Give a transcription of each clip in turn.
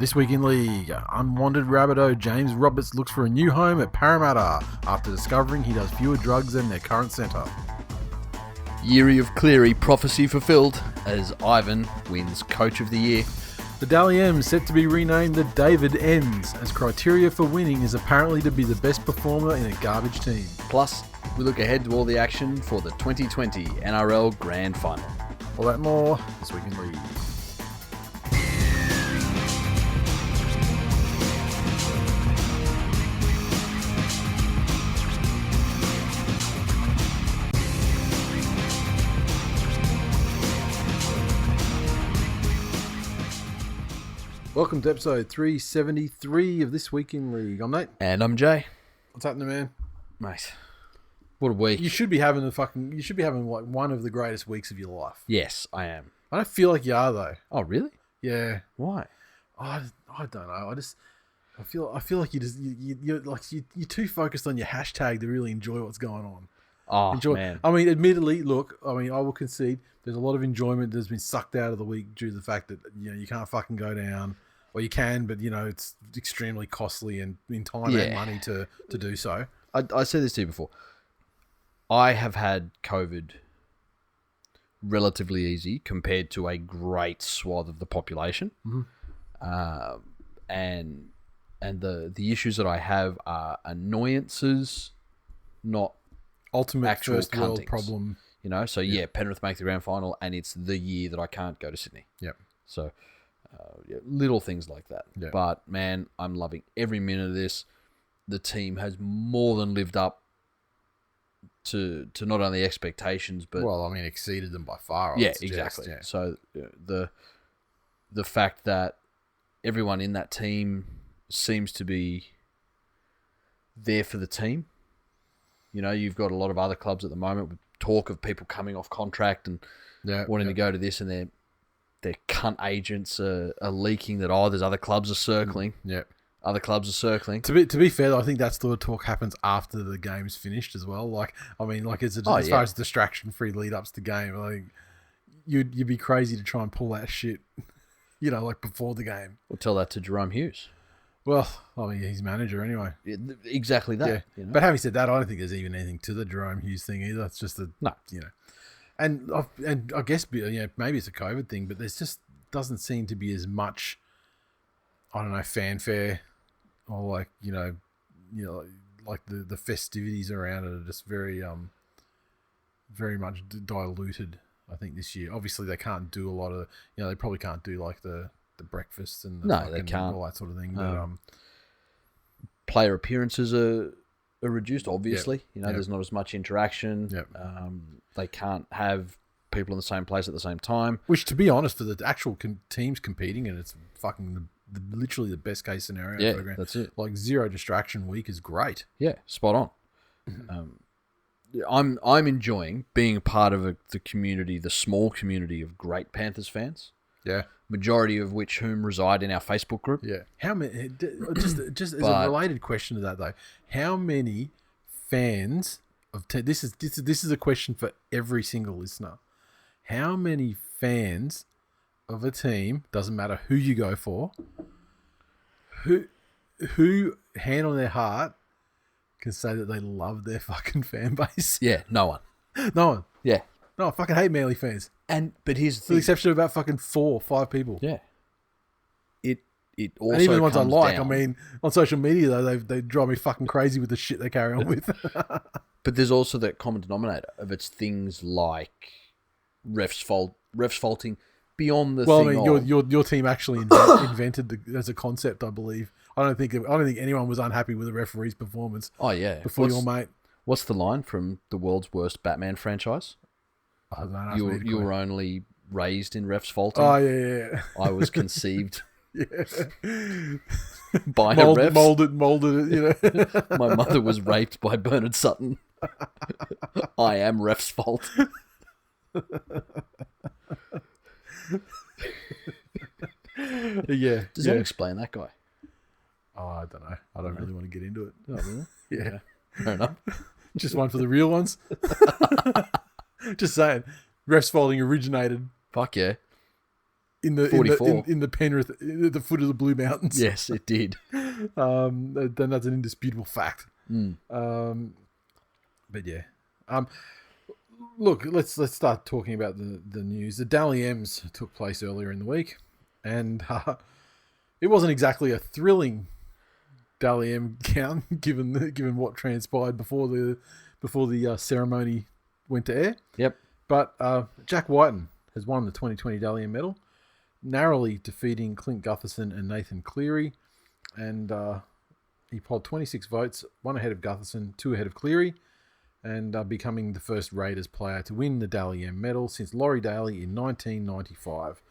This week in league, unwanted Rabbitoh James Roberts looks for a new home at Parramatta after discovering he does fewer drugs than their current centre. Yeary of Cleary prophecy fulfilled as Ivan wins Coach of the Year. The Dally M's set to be renamed the David M's, as criteria for winning is apparently to be the best performer in a garbage team. Plus, we look ahead to all the action for the 2020 NRL Grand Final. All that and more this week in league. Welcome to episode 373 of This Week in League. I'm Nate. And I'm Jay. What's happening, man? Mate, what a week. You should be having like one of the greatest weeks of your life. Yes, I am. I don't feel like you are though. Oh, really? Yeah. Why? I don't know. I feel like you're too focused on your hashtag to really enjoy what's going on. Oh, man. I mean, admittedly, look, I will concede there's a lot of enjoyment that's been sucked out of the week due to the fact that, you can't fucking go down. Or you can, but, it's extremely costly and in time and money to do so. I said this to you before. I have had COVID relatively easy compared to a great swath of the population. Mm-hmm. And the issues that I have are annoyances, not ultimate actual first world cuntings. problem. So Penrith make the grand final, and it's the year that I can't go to Sydney. Yep. So, little things like that. Yep. But, man, I'm loving every minute of this. The team has more than lived up to not only expectations, but... Well, exceeded them by far. Yeah, exactly. Yeah. So, the fact that everyone in that team seems to be there for the team. You've got a lot of other clubs at the moment with talk of people coming off contract and wanting to go to this, and their cunt agents are leaking that, there's other clubs are circling. Yep. Other clubs are circling. To be fair, I think that sort of talk happens after the game's finished as well. As far as distraction-free lead-ups to game, you'd be crazy to try and pull that shit, before the game. We'll tell that to Jerome Hughes. Well, he's manager anyway. Yeah, exactly that. Yeah. But having said that, I don't think there's even anything to the Jerome Hughes thing either. It's just no. And I guess maybe it's a COVID thing, but there's just doesn't seem to be as much, I don't know, fanfare or the festivities around it are just very very much diluted. I think this year, obviously, they can't do a lot of they probably can't do like the breakfasts and they can't. All that sort of thing. But player appearances are reduced. Obviously, Yep. there's not as much interaction. Yep. They can't have people in the same place at the same time. Which, to be honest, for the actual teams competing, and it's fucking literally the best case scenario. Yeah, program. that's it. Like zero distraction week is great. Yeah, spot on. I'm enjoying being a part of the community, the small community of great Panthers fans. Yeah. Majority of whom reside in our Facebook group. Yeah. How many? Just as a related question to that though, how many fans of this is a question for every single listener. How many fans of a team, doesn't matter who you go for, who hand on their heart can say that they love their fucking fan base? Yeah, no one. No one. Yeah. No, I fucking hate Manly fans. But here's the With thing. the exception of about fucking 4 or 5 people. Yeah. It also and even the ones I comes like, down. On social media though, they drive me fucking crazy with the shit they carry on with. But there's also that common denominator of it's things like refs faulting beyond the thing. Your team actually invented as a concept, I believe. I don't think anyone was unhappy with the referee's performance. Oh yeah. Before your mate. What's the line from the world's worst Batman franchise? I don't know. You were only raised in refs faulting. Oh yeah. I was conceived by molded a ref. Molded it. My mother was raped by Bernard Sutton. I am ref's fault. Yeah. Does that explain that guy? Oh, I don't know. I don't really want to get into it. Oh, really? Yeah. Fair enough. Just one for the real ones. Just saying. Refs folding originated Fuck yeah. in the 44. in the Penrith at the foot of the Blue Mountains. Yes, it did. Then that's an indisputable fact. Mm. But yeah. Look, let's start talking about the news. The Dally M's took place earlier in the week, and it wasn't exactly a thrilling Dally M count given what transpired before the ceremony went to air. Yep. But Jack Whiten has won the 2020 Dally M medal, narrowly defeating Clint Gutherson and Nathan Cleary, and he polled 26 votes, 1 ahead of Gutherson, 2 ahead of Cleary, and becoming the first Raiders player to win the Dally M medal since Laurie Daly in 1995.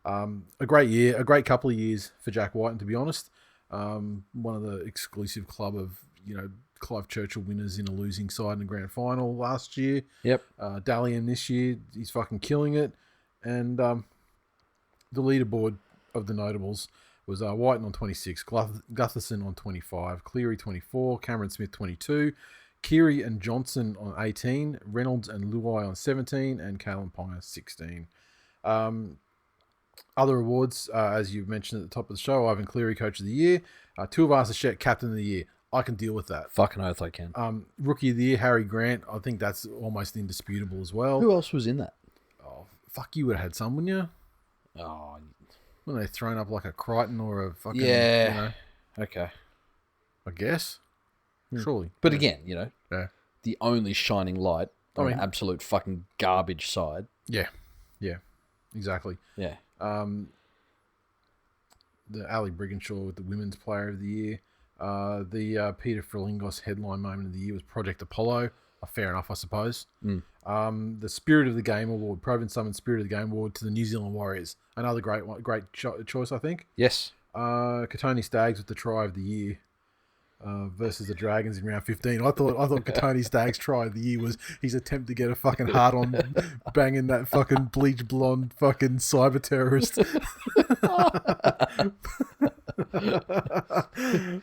A great year, a great couple of years for Jack Whiten, to be honest. One of the exclusive club of, Clive Churchill winners in a losing side in the grand final last year. Yep. Dally M this year, he's fucking killing it. And the leaderboard of the notables was Whiten on 26, Gutherson on 25, Cleary 24, Cameron Smith 22, Keary and Johnson on 18, Reynolds and Luai on 17, and Kalen Ponga 16. Other awards, as you mentioned at the top of the show, Ivan Cleary, Coach of the Year, Tuivasa-Sheck, Captain of the Year. I can deal with that. Fucking oath I can. Rookie of the Year, Harry Grant. I think that's almost indisputable as well. Who else was in that? Oh, fuck, you would have had some, wouldn't you? Oh, When they thrown up like a Crichton or a fucking... yeah. Okay. I guess. Surely. But Yeah. again, Yeah. the only shining light on an mean- absolute fucking garbage side. Yeah. Yeah. Exactly. Yeah. The Ali Brigginshaw with the Women's Player of the Year. The Peter Frilingos headline moment of the year was Project Apollo. Fair enough, I suppose. The Spirit of the Game Award, Proven Summon Spirit of the Game Award to the New Zealand Warriors. Another great choice, I think. Yes. Katoni Staggs with the Try of the Year versus the Dragons in round 15. I thought Katoni Staggs' Try of the Year was his attempt to get a fucking heart on banging that fucking bleach blonde fucking cyber terrorist.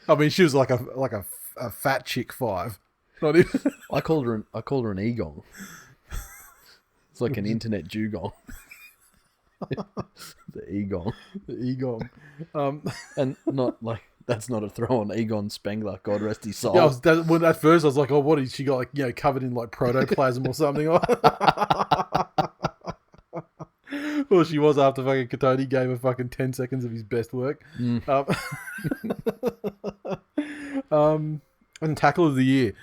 I mean, she was like a fat chick 5. Not even. I called her an E-Gong. It's like an internet dugong. The E-Gong. The E-Gong. And not like, that's not a throw on Egon Spengler, God rest his soul. Yeah, when at first I was like, oh, what is she got, like, covered in like protoplasm or something? Well, she was after fucking Katoni gave her fucking 10 seconds of his best work. And Tackle of the Year,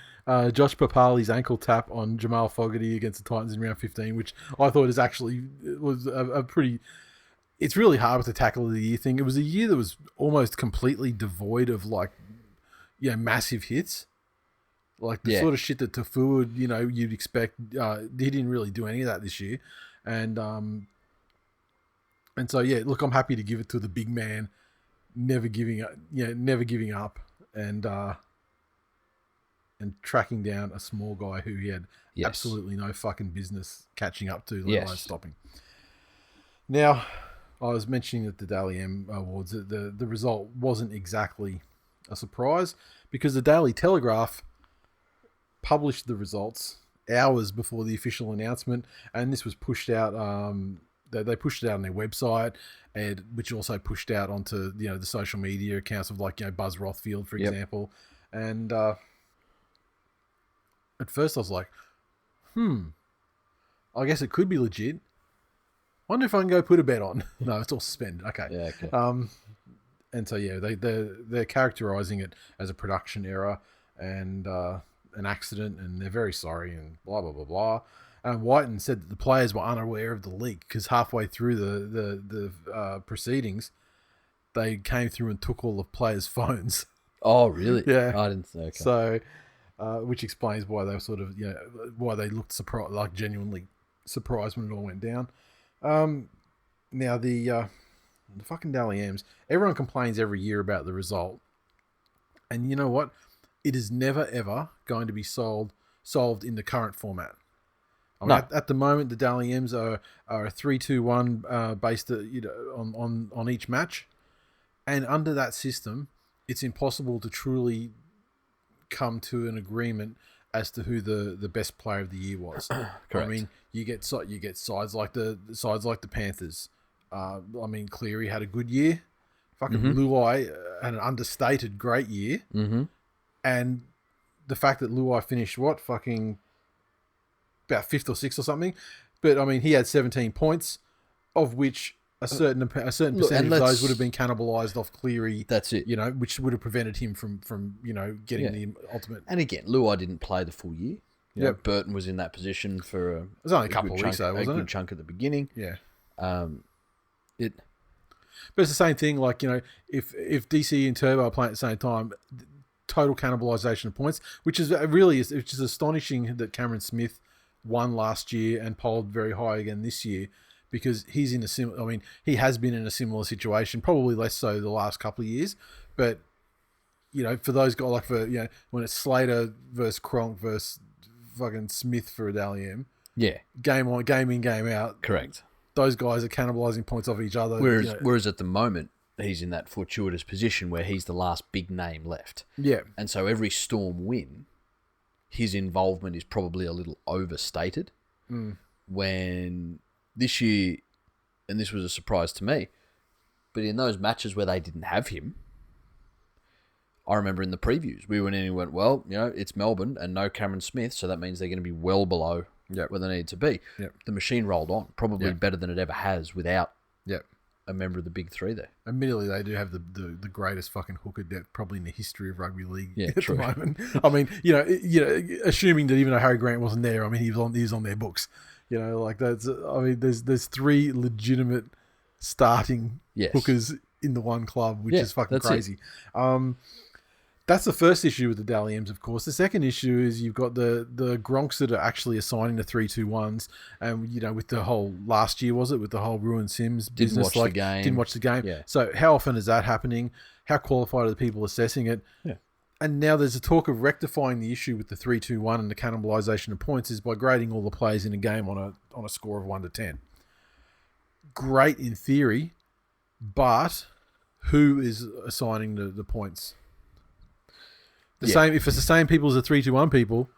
Josh Papali's ankle tap on Jamal Fogarty against the Titans in round 15, which I thought was a pretty... It's really hard with the Tackle of the Year thing. It was a year that was almost completely devoid of massive hits. Like the sort of shit that Tafu would, you'd expect. He didn't really do any of that this year. And so, yeah, look, I'm happy to give it to the big man, never giving up and tracking down a small guy who he had absolutely no fucking business catching up to, let alone stopping. Now, I was mentioning at the Dally M Awards that the result wasn't exactly a surprise because the Daily Telegraph published the results hours before the official announcement, and this was pushed out. They pushed it out on their website, and which also pushed out onto the social media accounts of Buzz Rothfield, for example. And at first I was like, I guess it could be legit. Wonder if I can go put a bet on. No, it's all suspended. Okay. Yeah, okay. And so they're characterizing it as a production error and an accident, and they're very sorry and blah blah blah blah. And Whiten said that the players were unaware of the leak because halfway through the proceedings, they came through and took all the players' phones. Oh, really? Yeah. I didn't think. Okay. So, which explains why they were sort of why they looked surprised, like genuinely surprised when it all went down. Now the fucking Dally M's, everyone complains every year about the result, and you know what? It is never ever going to be solved in the current format. I mean, at the moment, the Dally M's are a 3-2-1 based on each match, and under that system, it's impossible to truly come to an agreement as to who the best player of the year was. Correct. I mean, you get sides like the Panthers, I mean, Cleary had a good year. Fucking Luai had an understated great year. Mm-hmm. And the fact that Luai finished about 5th or 6th or something. But, I mean, he had 17 points, of which a certain percentage of those would have been cannibalised off Cleary. That's it. You know, which would have prevented him from getting the ultimate. And again, Luai didn't play the full year. Yeah, Burton was in that position for it was only a couple of weeks, a good chunk at the beginning. Yeah. But it's the same thing. Like, if DC and Turbo are playing at the same time, total cannibalisation of points, which is astonishing that Cameron Smith won last year and polled very high again this year, because he's in a similar. I mean, he has been in a similar situation, probably less so the last couple of years, but for those guys, like when it's Slater versus Cronk versus fucking Smith for a Dally M, game on, game in, game out, correct. Those guys are cannibalising points off each other. Whereas at the moment, he's in that fortuitous position where he's the last big name left. Yeah. And so every Storm win, his involvement is probably a little overstated. When this year, and this was a surprise to me, but in those matches where they didn't have him, I remember in the previews, we went in and went, well, it's Melbourne and no Cameron Smith, so that means they're going to be well below where they need to be. The machine rolled on, probably better than it ever has without a member of the big three there. Admittedly, they do have the greatest fucking hooker depth probably in the history of rugby league at the moment. I mean, assuming that even though Harry Grant wasn't there, I mean, he was on their books. There's 3 legitimate starting hookers in the one club, which is fucking crazy. That's the first issue with the Dally M's, of course. The second issue is you've got the Gronks that are actually assigning the 3-2-1s, and with the whole last year, was it, with the whole Ruin Sims business? Didn't watch the game. Yeah. So how often is that happening? How qualified are the people assessing it? Yeah. And now there's a talk of rectifying the issue with the 3-2-1 and the cannibalisation of points is by grading all the players in a game on a score of 1 to 10. Great in theory, but who is assigning the points? Same. If it's the same people as the 3-2-1 people,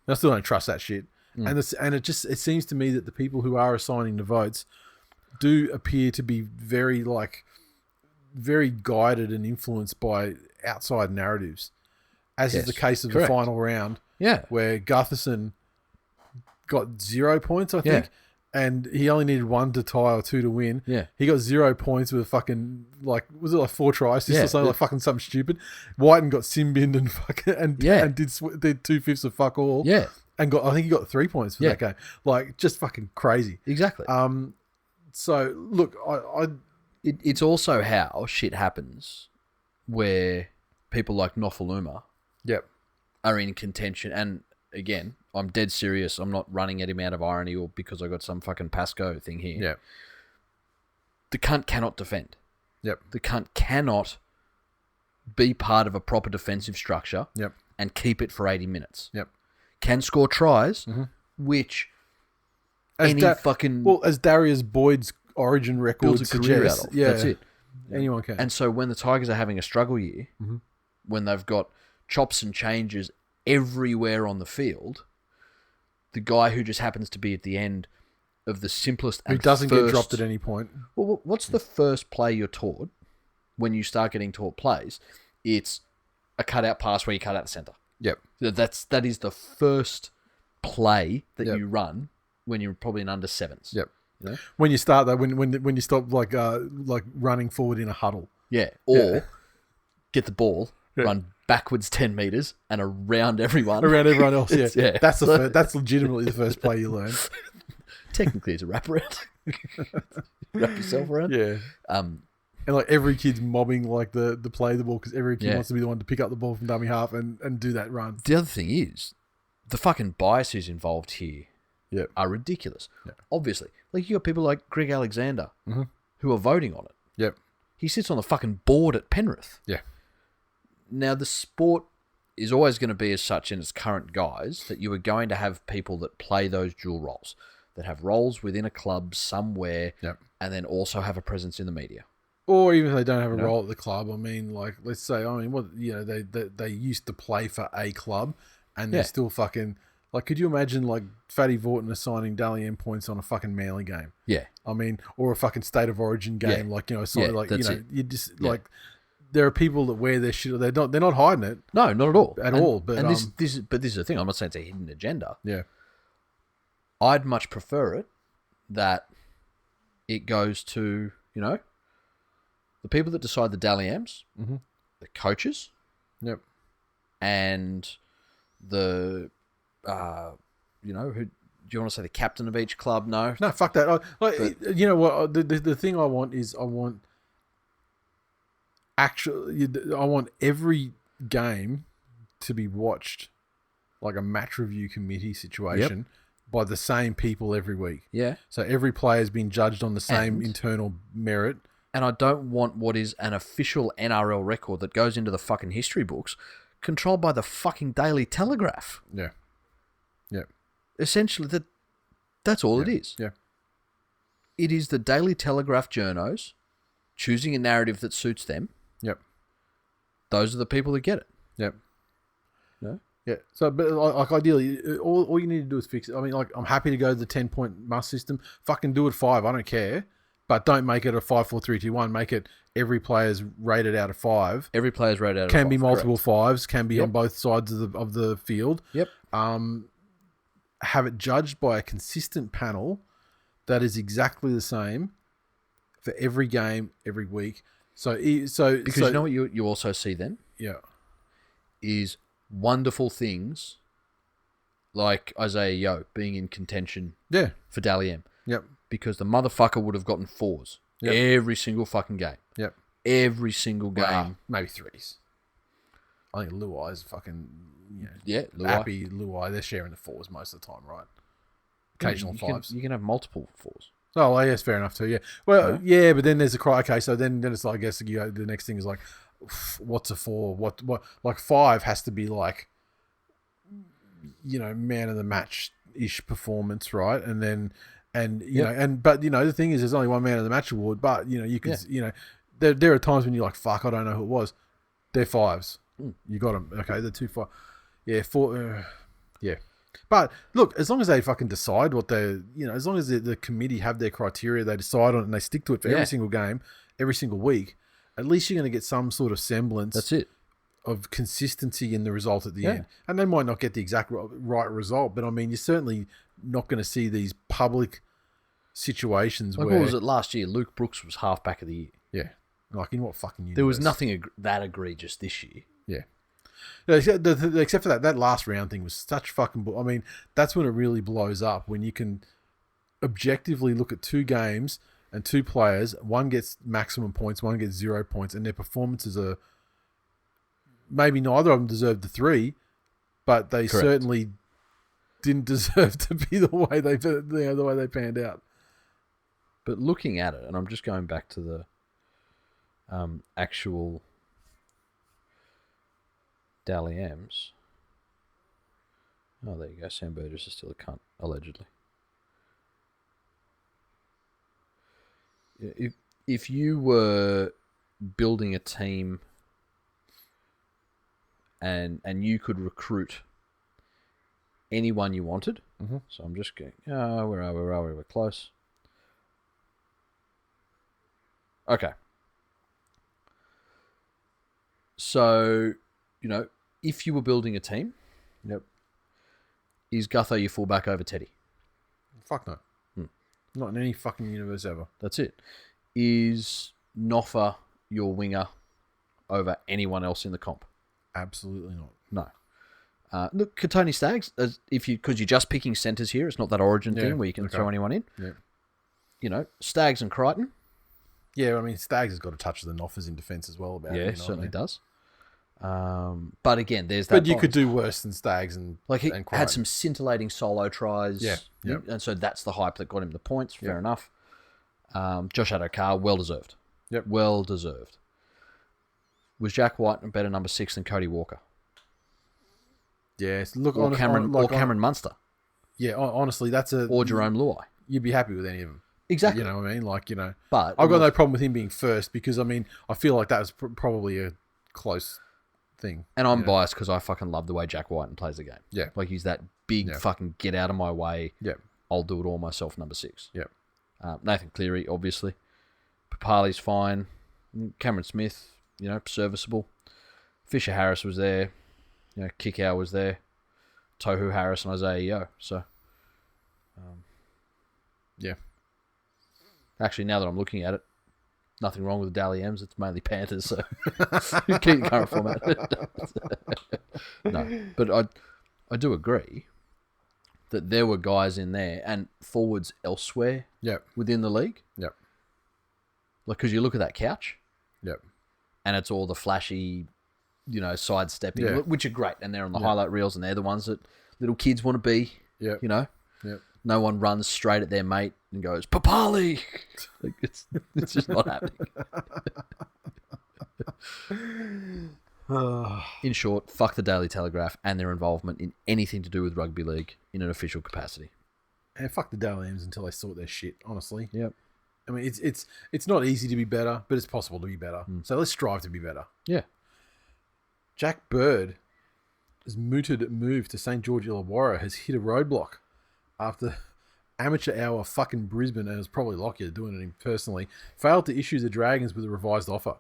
I still don't trust that shit. And it seems to me that the people who are assigning the votes do appear to be very guided and influenced by outside narratives, as is the case of the final round. Yeah, where Gutherson got 0 points, I think. And he only needed 1 to tie or 2 to win. Yeah. He got 0 points with fucking, was it 4 tries? Or something, fucking something stupid. Whiten got sin-binned and fucking, and did 2/5 of fuck all. Yeah. And I think he got 3 points for that game. Just fucking crazy. Exactly. So, look, It's also how shit happens where people like Nofaluma are in contention. And again, I'm dead serious. I'm not running at him out of irony or because I got some fucking Pasco thing here. Yeah. The cunt cannot defend. Yep. The cunt cannot be part of a proper defensive structure and keep it for 80 minutes. Yep. Can score tries, which as Darius Boyd's origin record builds a career out of. Yeah. That's it. Anyone can. And so when the Tigers are having a struggle year, when they've got chops and changes everywhere on the field, the guy who just happens to be at the end of the simplest and who doesn't get dropped at any point. Well, what's the first play you're taught when you start getting taught plays? It's a cutout pass where you cut out the centre. Yep. That is the first play that you run when you're probably in under sevens. Yep. When you start that, when you stop like running forward in a huddle. Yeah. Or get the ball, run backwards 10 meters and around everyone. Around everyone else, yeah. That's legitimately the first play you learn. Technically, it's a wraparound. Wrap yourself around. Yeah. And every kid's mobbing the play of the ball because every kid wants to be the one to pick up the ball from dummy half and do that run. The other thing is, the fucking biases involved here are ridiculous. Yep. Obviously. You got people like Greg Alexander who are voting on it. Yep. He sits on the fucking board at Penrith. Yeah. Now, the sport is always going to be as such in its current guise that you are going to have people that play those dual roles, that have roles within a club somewhere and then also have a presence in the media. Or even if they don't have a role at the club. I mean, let's say, they used to play for a club and they're still fucking Like, could you imagine like Fatty Vorton assigning Dally M points on a fucking Manly game? Yeah. I mean, or a fucking State of Origin game, like like that's you know, it. you just like there are people that wear their shit. They're not hiding it. No, not at all. At all. But this is the thing. I'm not saying it's a hidden agenda. Yeah. I'd much prefer it that it goes to, the people that decide the Dally M's, the coaches, and the, who do you want to say the captain of each club? No, fuck that. You know what? The thing I want is I want every game to be watched like a match review committee situation by the same people every week. Yeah. So every player's been judged on the same internal merit. And I don't want what is an official NRL record that goes into the fucking history books controlled by the fucking Daily Telegraph. Yeah. Yeah. Essentially, that's all it is. Yeah. It is the Daily Telegraph journos choosing a narrative that suits them. Yep. Those are the people that get it. Yep. No? Yeah. So, but like ideally, all you need to do is fix it. I mean, like, I'm happy to go to the 10-point must system. Fucking do it 5. I don't care. But don't make it a 5, 4, 3, 2, 1. Make it every player's rated out of 5. Every player's rated out of 5. Can be multiple correct. 5s. Can be on both sides of the field. Yep. Have it judged by a consistent panel that is exactly the same for every game, every week. Because you know what you also see then? Yeah. Is wonderful things like Isaiah Yeo being in contention for Dally M. Yep. Because the motherfucker would have gotten 4s every single fucking game. Yep. Every single game. Well, maybe 3s. I think Luai's fucking, Luai. Appy, Luai, they're sharing the 4s most of the time, right? Occasional 5s. You can have multiple 4s. Oh, well, yes, fair enough too, yeah. Well, but then there's a cry. Okay, so then it's like, I guess the next thing is like, what's a 4? What like 5 has to be like, man of the match-ish performance, right? And then... but the thing is, there's only one man of the match award. But you could, there are times when you're like, fuck, I don't know who it was. They're 5s. You got them. Okay, they're 2 5. Yeah, 4. Yeah. But look, as long as they fucking decide what as long as the committee have their criteria, they decide on it and they stick to it for every single game, every single week. At least you're going to get some sort of semblance. That's it. Of consistency in the result at the end. And they might not get the exact right result, but I mean, you're certainly not going to see these public situations where... What was it last year? Luke Brooks was halfback of the year. Yeah. Like, in what fucking universe? There was nothing that egregious this year. Yeah. Except for that last round thing was such fucking... I mean, that's when it really blows up, when you can objectively look at 2 games and 2 players. One gets maximum points, one gets 0 points, and their performances are... Maybe neither of them deserved the 3, but they certainly didn't deserve to be the way they panned out. But looking at it, and I'm just going back to the actual Dally M's. Oh, there you go. Sam Burgess is still a cunt, allegedly. If you were building a team and you could recruit anyone you wanted. Mm-hmm. So I'm just going, where are we? We're close. Okay. So, if you were building a team, is Gutho your fullback over Teddy? Fuck no. Not in any fucking universe ever. That's it. Is Noffa your winger over anyone else in the comp? Absolutely not. No. Look, Katoni Staggs, because you're just picking centres here, it's not that origin thing where you can throw anyone in. Yeah. Staggs and Crichton. Yeah, I mean, Staggs has got a touch of the Noffers in defence as well. Certainly does. But again, there's that. But you could do worse than Staggs and he and had some scintillating solo tries. Yeah. And so that's the hype that got him the points. Fair enough. Josh Adokar, well deserved. Yep. Well deserved. Was Jack White a better number 6 than Cody Walker? Yes. Look, or Cameron Munster. Yeah, honestly, or Jerome Luai. You'd be happy with any of them. Exactly. You know what I mean? But I've got no problem with him being first because, I mean, I feel like that was probably a close thing. And I'm biased because I fucking love the way Jack Whiten plays the game. Yeah. Like, he's that big fucking get out of my way. Yep. I'll do it all myself. Number 6. Yep. Nathan Cleary, obviously. Papali's fine. Cameron Smith, serviceable. Fisher Harris was there. Kickout was there. Tohu Harris and Isaiah Yeo. So, yeah. Actually, now that I'm looking at it, nothing wrong with the Dally M's. It's mainly Panthers, so keep the current format. No, but I do agree that there were guys in there and forwards elsewhere within the league. Yep. Like, because you look at that couch. Yep. And it's all the flashy, sidestepping, which are great. And they're on the highlight reels, and they're the ones that little kids want to be. Yeah. Yep. No one runs straight at their mate and goes, Papali! Like, it's just not happening. In short, fuck the Daily Telegraph and their involvement in anything to do with rugby league in an official capacity. And fuck the Dally M's until they sort their shit, honestly. Yep. I mean, it's not easy to be better, but it's possible to be better. So let's strive to be better. Yeah. Jack Bird has mooted move to St. George Illawarra has hit a roadblock after amateur hour fucking Brisbane, and it was probably Lockyer doing it personally, failed to issue the Dragons with a revised offer.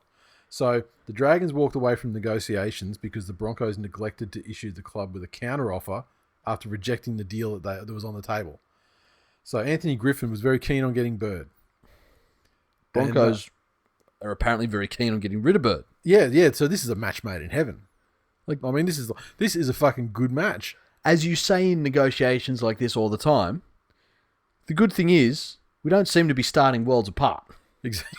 So the Dragons walked away from negotiations because the Broncos neglected to issue the club with a counter offer after rejecting the deal that was on the table. So Anthony Griffin was very keen on getting Bird. Broncos are apparently very keen on getting rid of Bird. Yeah. So this is a match made in heaven. Like, I mean, this is a fucking good match. As you say in negotiations like this all the time, the good thing is we don't seem to be starting worlds apart. Exactly.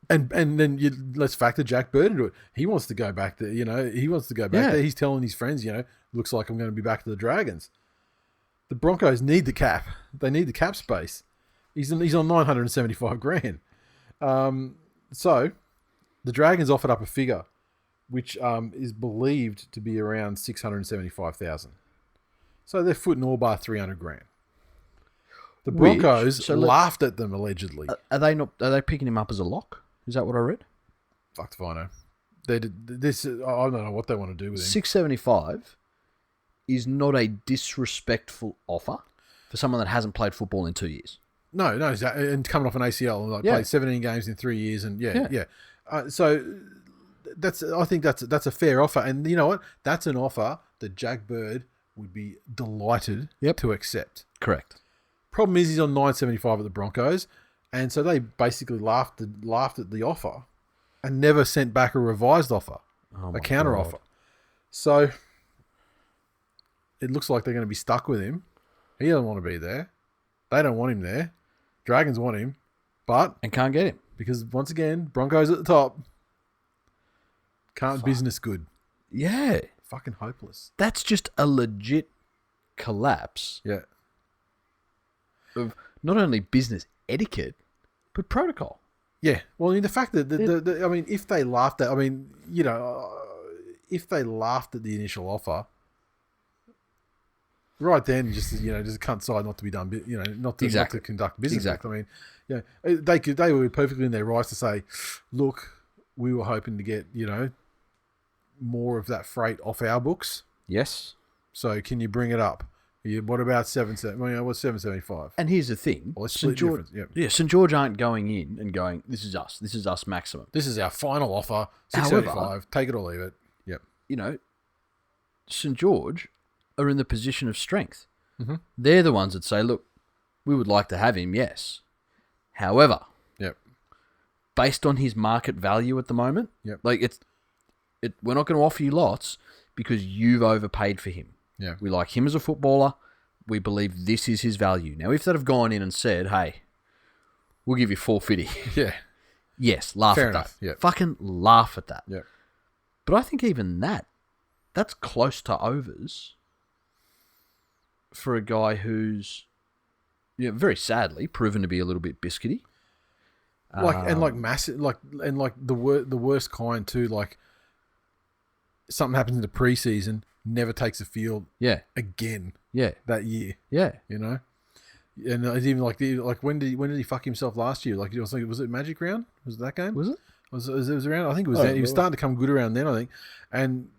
and then let's factor Jack Bird into it. He wants to go back there. He wants to go back there. He's telling his friends, looks like I'm going to be back to the Dragons. The Broncos need the cap. They need the cap space. He's on $975,000. So the Dragons offered up a figure which is believed to be around $675,000. So they're footing all bar $300,000. The Broncos laughed at them allegedly. Are they picking him up as a lock? Is that what I read? Fuck if I know. They did this. I don't know what they want to do with him. 675 is not a disrespectful offer for someone that hasn't played football in 2 years. No, and coming off an ACL and played 17 games in 3 years, and so I think that's a fair offer, and you know what? That's an offer that Jack Bird would be delighted to accept. Correct. Problem is he's on $975 at the Broncos, and so they basically laughed at the offer and never sent back a revised offer, a counter offer. So it looks like they're going to be stuck with him. He doesn't want to be there. They don't want him there. Dragons want him, and can't get him because once again, Broncos at the top. Can't business good. Yeah, fucking hopeless. That's just a legit collapse. Yeah. Of not only business etiquette, but protocol. Yeah. Well, I mean, the fact that if they laughed at, if they laughed at the initial offer, right then, just a cunt side not to be done, not to conduct business. Exactly. I mean, they were perfectly in their rights to say, look, we were hoping to get more of that freight off our books. Yes. So can you bring it up? What about what's $775? And here's the thing: St. George, St. George aren't going in and going, "This is us maximum. This is our final offer, $675. Take it or leave it." Yep. St. George are in the position of strength. Mm-hmm. They're the ones that say, "Look, we would like to have him, yes. However, based on his market value at the moment, we're not going to offer you lots because you've overpaid for him. Yeah. We like him as a footballer. We believe this is his value." Now, if they'd have gone in and said, "Hey, we'll give you $450,000," yes, laugh Fair at enough. that. Yeah. Fucking laugh at that. Yeah. But I think even that's close to overs for a guy who's, very sadly proven to be a little bit biscuity. Massive, the worst kind too. Like something happens in the preseason, never takes a field. Again. That year. And it's even like when did he fuck himself last year? Like was it Magic Round? Was it that game? Was it? It was around. I think it was. Then. He was starting to come good around then. I think, and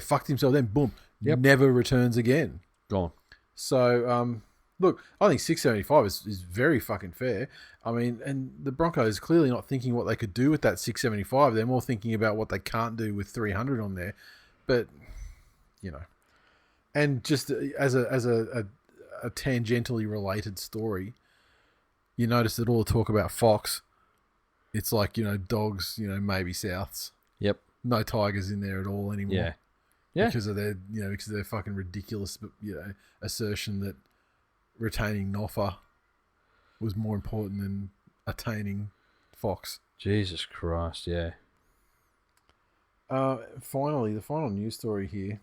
fucked himself. Then boom, never returns again. Gone. So, look, I think 675 is very fucking fair. I mean, and the Broncos clearly not thinking what they could do with that 675. They're more thinking about what they can't do with 300 on there. But, and just as a tangentially related story, you notice that all the talk about Fox, it's like, dogs, maybe Souths. Yep. No Tigers in there at all anymore. Yeah. Yeah. Because of their, because of their fucking ridiculous, assertion that retaining Noffa was more important than attaining Fox. Jesus Christ, yeah. Finally, the final news story here,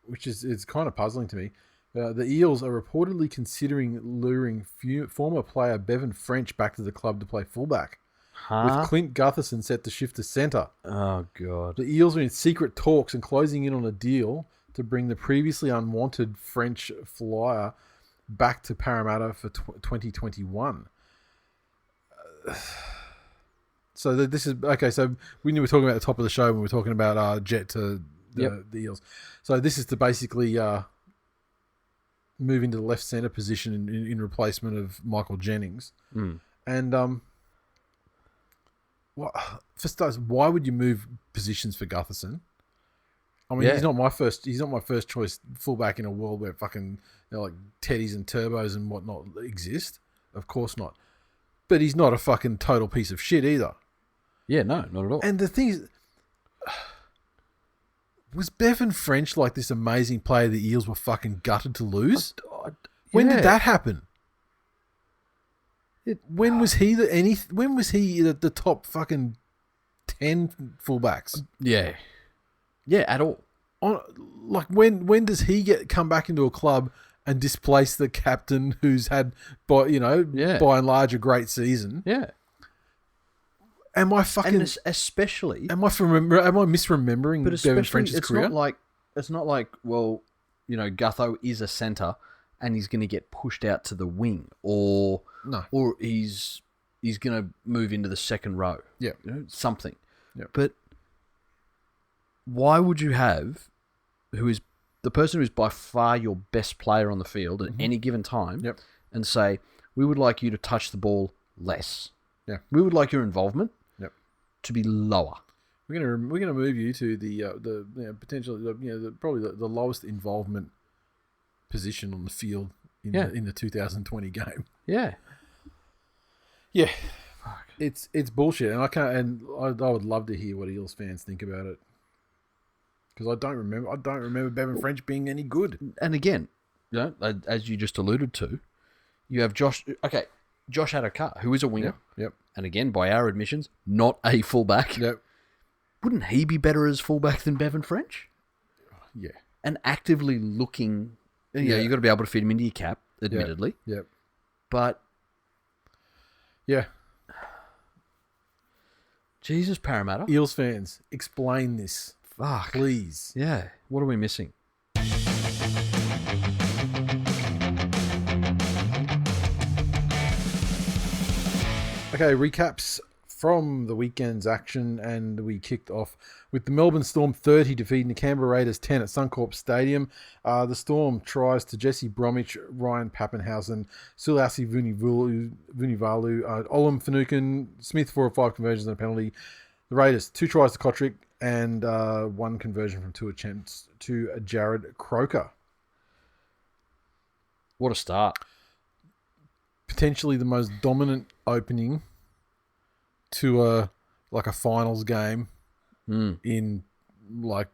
which is kind of puzzling to me. The Eels are reportedly considering luring former player Bevan French back to the club to play fullback. With Clint Gutherson set to shift to centre. Oh, God. The Eels are in secret talks and closing in on a deal to bring the previously unwanted French flyer back to Parramatta for 2021. So this is... Okay, so we were talking about the top of the show when we were talking about Jet to the Eels. So this is to basically move into the left centre position in replacement of Michael Jennings. Mm. And... for starters, why would you move positions for Gutherson? I mean, he's not my first choice fullback in a world where fucking like Teddies and Turbos and whatnot exist. Of course not. But he's not a fucking total piece of shit either. Yeah, no, not at all. And the thing is, was Bevan French like this amazing player the Eels were fucking gutted to lose? When did that happen? When was he the top fucking 10 fullbacks? Yeah. Yeah, at all. When does he come back into a club and displace the captain who's had by and large a great season? Yeah. Am I fucking especially am I misremembering Bevan French's career? It's not like Gutho is a centre and he's going to get pushed out to the wing or he's going to move into the second row. Yeah. Something. Yeah. But why would you have who is the person who's by far your best player on the field at any given time and say, we would like you to touch the ball less. Yeah. We would like your involvement to be lower. We're gonna move you to the potentially probably the lowest involvement position on the field in the 2020 game. Yeah. Yeah. Fuck. It's bullshit, and I would love to hear what Eels fans think about it. Because I don't remember Bevan French being any good. And again, as you just alluded to, you have Josh Adokar, who is a winger. Yep. And again, by our admissions, not a fullback. Yep. Wouldn't he be better as fullback than Bevan French? Yeah. And actively looking, you've got to be able to fit him into your cap, admittedly. Yep. But yeah. Jesus, Parramatta. Eels fans, explain this. Fuck. Please. Yeah. What are we missing? Okay, recaps from the weekend's action, and we kicked off with the Melbourne Storm 30 defeating the Canberra Raiders 10 at Suncorp Stadium. The Storm tries to Jesse Bromwich, Ryan Pappenhausen, Sulasi Vunivalu, Olam Finucane, Smith 4 of 5 conversions and a penalty. The Raiders 2 tries to Kotrick and 1 conversion from 2 attempts to Jared Croker. What a start. Potentially the most dominant opening to a finals game in like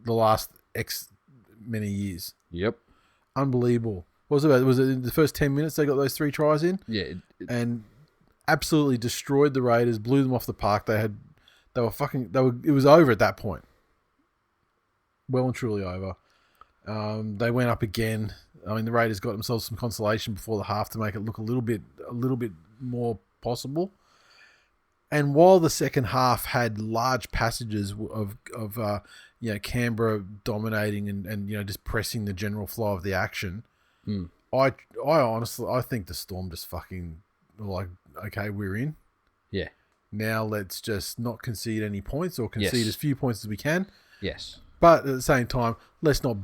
the last X many years. Yep. Unbelievable. What was it about? Was it in the first 10 minutes they got those 3 tries in? Yeah. And absolutely destroyed the Raiders, blew them off the park. It was over at that point. Well and truly over. They went up again. I mean, the Raiders got themselves some consolation before the half to make it look a little bit more possible. And while the second half had large passages of Canberra dominating and just pressing the general flow of the action, I honestly think the Storm just fucking like, okay, we're in. Yeah. Now let's just not concede any points or concede as few points as we can. Yes. But at the same time, let's not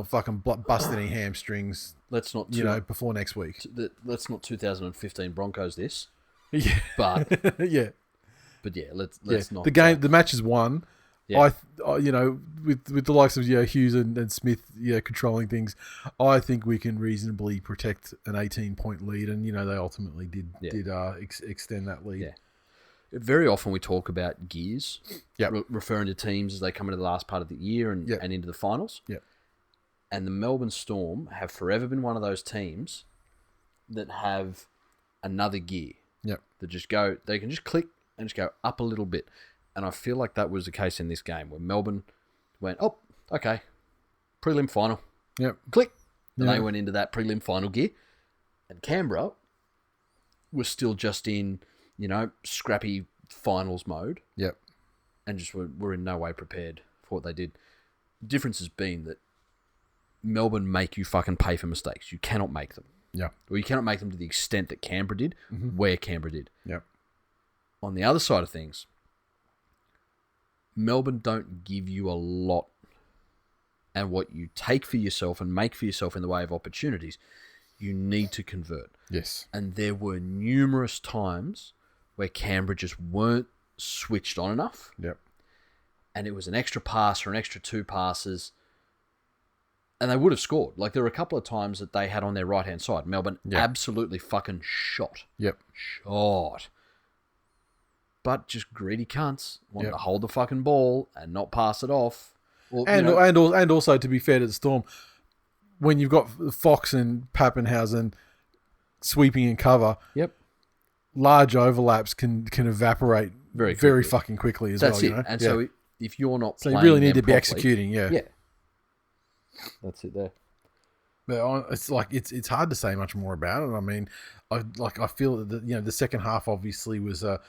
fucking bust any hamstrings. Let's not, before next week. Let's not 2015 Broncos this. Yeah, but yeah, let's not. The match is won. Yeah. With the likes of Hughes and Smith, controlling things, I think we can reasonably protect an 18-point lead, and they ultimately did extend that lead. Yeah. Very often we talk about gears, yep. referring to teams as they come into the last part of the year and into the finals. Yep. And the Melbourne Storm have forever been one of those teams that have another gear. Yep. They can just click and just go up a little bit. And I feel like that was the case in this game where Melbourne went, oh, okay, prelim final. Yep. Click. And they went into that prelim final gear. And Canberra was still just in, scrappy finals mode. Yep. And just were in no way prepared for what they did. The difference has been that Melbourne make you fucking pay for mistakes. You cannot make them. Yeah. Or you cannot make them to the extent that Canberra did, where Canberra did. Yep. On the other side of things, Melbourne don't give you a lot, and what you take for yourself and make for yourself in the way of opportunities, you need to convert. Yes. And there were numerous times where Canberra just weren't switched on enough. Yep. And it was an extra pass or an extra two passes, and they would have scored. Like, there were a couple of times that they had on their right-hand side. Melbourne absolutely fucking shot. Yep. Shot. But just greedy cunts want to hold the fucking ball and not pass it off. Or, and also, to be fair to the Storm, when you've got Fox and Pappenhausen sweeping in cover, large overlaps can evaporate very fucking quickly as That's well. It. And so if you're not so playing you really need to be properly, executing. Yeah. That's it there. But it's like it's hard to say much more about it. I mean, I feel that the second half obviously was a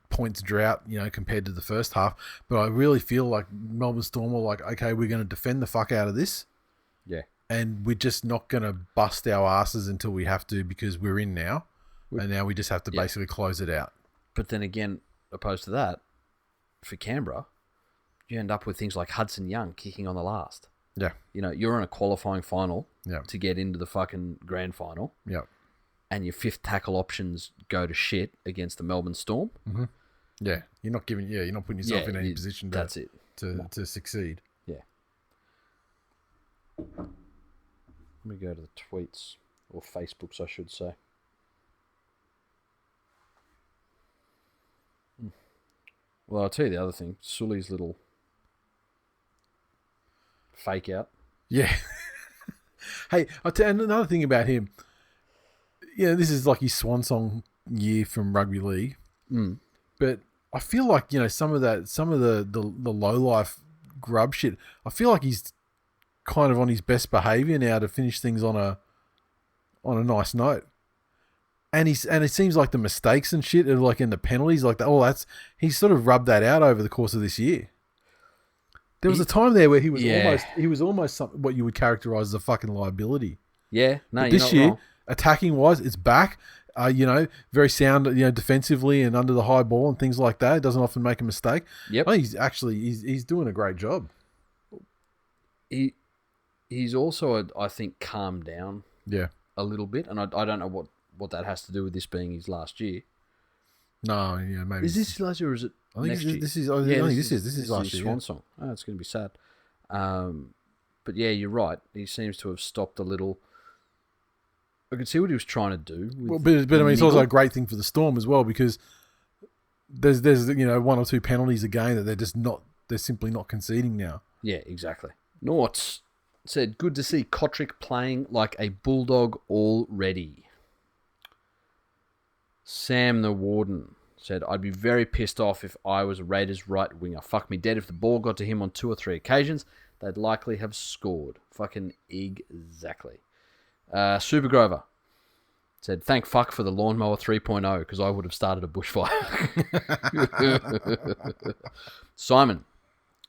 points drought compared to the first half, but I really feel like Melbourne Storm were like, okay, we're going to defend the fuck out of this, and we're just not going to bust our asses until we have to because we're in now, and now we just have to basically close it out. But then again, opposed to that, for Canberra, you end up with things like Hudson Young kicking on the last. Yeah. You're in a qualifying final to get into the fucking grand final. Yeah. And your fifth tackle options go to shit against the Melbourne Storm. Mm-hmm. Yeah. You're not putting yourself in any position that's it. To succeed. Yeah. Let me go to the tweets, or Facebooks, I should say. Well, I'll tell you the other thing. Sully's little fake out. Yeah. Hey, I'll tell you another thing about him. This is like his swan song year from rugby league. Mm. But I feel like, some of the low life grub shit, I feel like he's kind of on his best behavior now to finish things on a nice note. And it seems like the mistakes and shit, like in the penalties, like that. He's sort of rubbed that out over the course of this year. There was a time there where he was almost what you would characterize as a fucking liability. Yeah, no, but you're this not year, wrong. attacking wise, it's back. Very sound, defensively and under the high ball and things like that. He doesn't often make a mistake. Yep. I think he's doing a great job. He's also, I think, calmed down. Yeah. A little bit, and I don't know what that has to do with this being his last year. No, maybe. Is this his last year or is it next year? This is last year. Swan song. Oh, it's going to be sad. But yeah, you're right. He seems to have stopped a little. I could see what he was trying to do. But I mean, it's also a great thing for the Storm as well because there's one or two penalties a game that they're simply not conceding now. Yeah, exactly. Norts said, good to see Kotrick playing like a bulldog already. Sam the Warden said, I'd be very pissed off if I was a Raiders right winger. Fuck me dead if the ball got to him on 2 or 3 occasions. They'd likely have scored. Fucking exactly. Super Grover said, thank fuck for the lawnmower 3.0 because I would have started a bushfire. Simon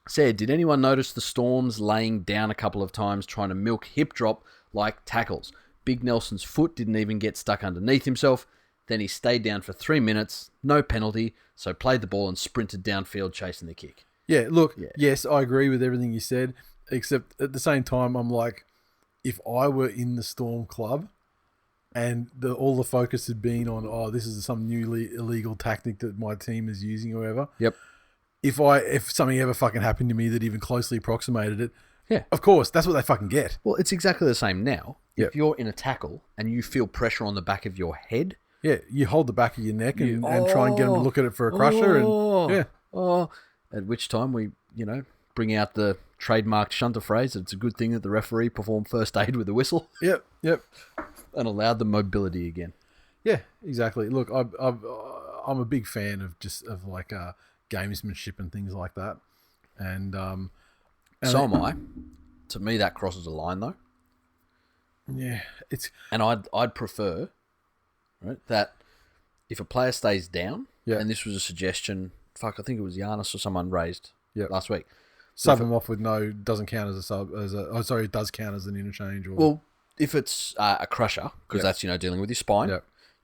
said, did anyone notice the Storms laying down a couple of times trying to milk hip drop like tackles? Big Nelson's foot didn't even get stuck underneath himself. Then he stayed down for 3 minutes, no penalty, so played the ball and sprinted downfield chasing the kick. Yeah, look, yes, I agree with everything you said, except at the same time, I'm like, if I were in the Storm Club and all the focus had been on, this is some new illegal tactic that my team is using or whatever. Yep. If something ever fucking happened to me that even closely approximated it, yeah, of course, that's what they fucking get. Well, it's exactly the same now. Yep. If you're in a tackle and you feel pressure on the back of your head, yeah, you hold the back of your neck and try and get them to look at it for a crusher, at which time we, bring out the trademarked shunter phrase that it's a good thing that the referee performed first aid with a whistle. Yep. And allowed the mobility again. Yeah, exactly. Look, I'm a big fan of gamesmanship and things like that, and so am I. To me, that crosses a line, though. Yeah, and I'd prefer, right, that if a player stays down, and this was a suggestion, I think it was Giannis or someone raised last week. Sub him off with doesn't count as a sub. It does count as an interchange. Well, if it's a crusher, because that's dealing with your spine,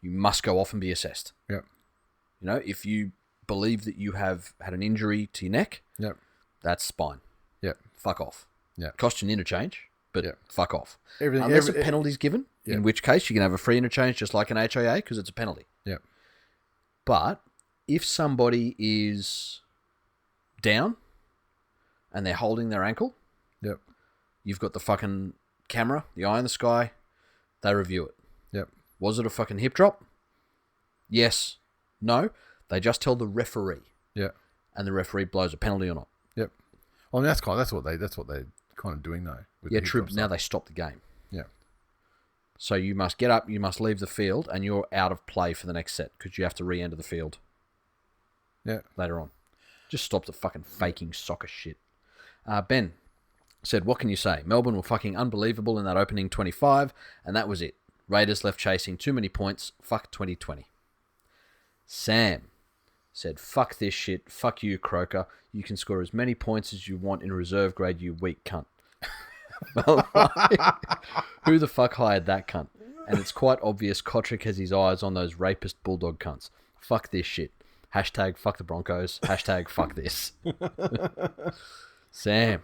you must go off and be assessed. Yep. If you believe that you have had an injury to your neck, that's spine. Yep. Fuck off. Yeah. Cost you an interchange, but fuck off. Unless a penalty's given, in which case you can have a free interchange just like an HIA because it's a penalty. Yeah. But if somebody is down and they're holding their ankle, you've got the fucking camera, the eye in the sky, they review it. Yep. Was it a fucking hip drop? Yes. No. They just tell the referee. Yeah. And the referee blows a penalty or not. Yep. Well, that's what they're kind of doing though. True. Now they stop the game. Yeah. So you must get up, you must leave the field, and you're out of play for the next set because you have to re-enter the field. Yeah. Later on. Just stop the fucking faking soccer shit. Ben said, what can you say? Melbourne were fucking unbelievable in that opening 25, and that was it. Raiders left chasing too many points. Fuck 2020. Sam said, fuck this shit. Fuck you, Croker. You can score as many points as you want in reserve grade, you weak cunt. Who the fuck hired that cunt? And it's quite obvious Kotrick has his eyes on those rapist bulldog cunts. Fuck this shit. Hashtag fuck the Broncos. Hashtag fuck this. Sam.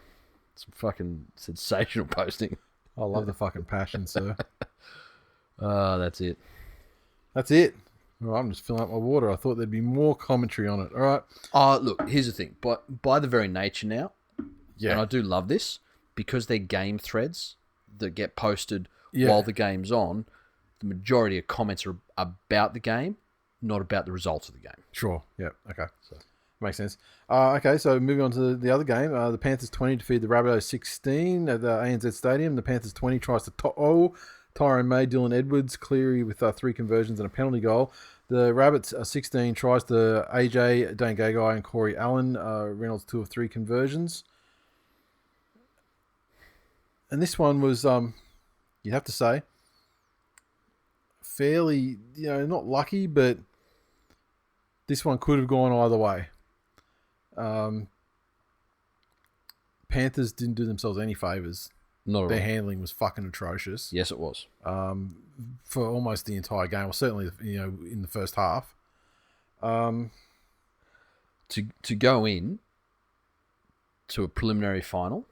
Some fucking sensational posting. I love the fucking passion, sir. That's it. That's it. All right, I'm just filling up my water. I thought there'd be more commentary on it. All right. Look, here's the thing. But by the very nature now, and I do love this, because they're game threads that get posted while the game's on, the majority of comments are about the game, not about the results of the game. Sure. Yeah. Okay. So makes sense. Okay. So moving on to the other game, the Panthers 20 defeat the Rabbitohs 16 at the ANZ Stadium. The Panthers 20 tries to Tyrone May, Dylan Edwards, Cleary with 3 conversions and a penalty goal. The Rabbits 16 tries to AJ, Dane Gagai, and Corey Allen. Reynolds 2 of 3 conversions. And this one was, you'd have to say, fairly, not lucky, but this one could have gone either way. Panthers didn't do themselves any favours. Not at all. Their handling was fucking atrocious. Yes, it was. For almost the entire game, or certainly, in the first half. To go in to a preliminary final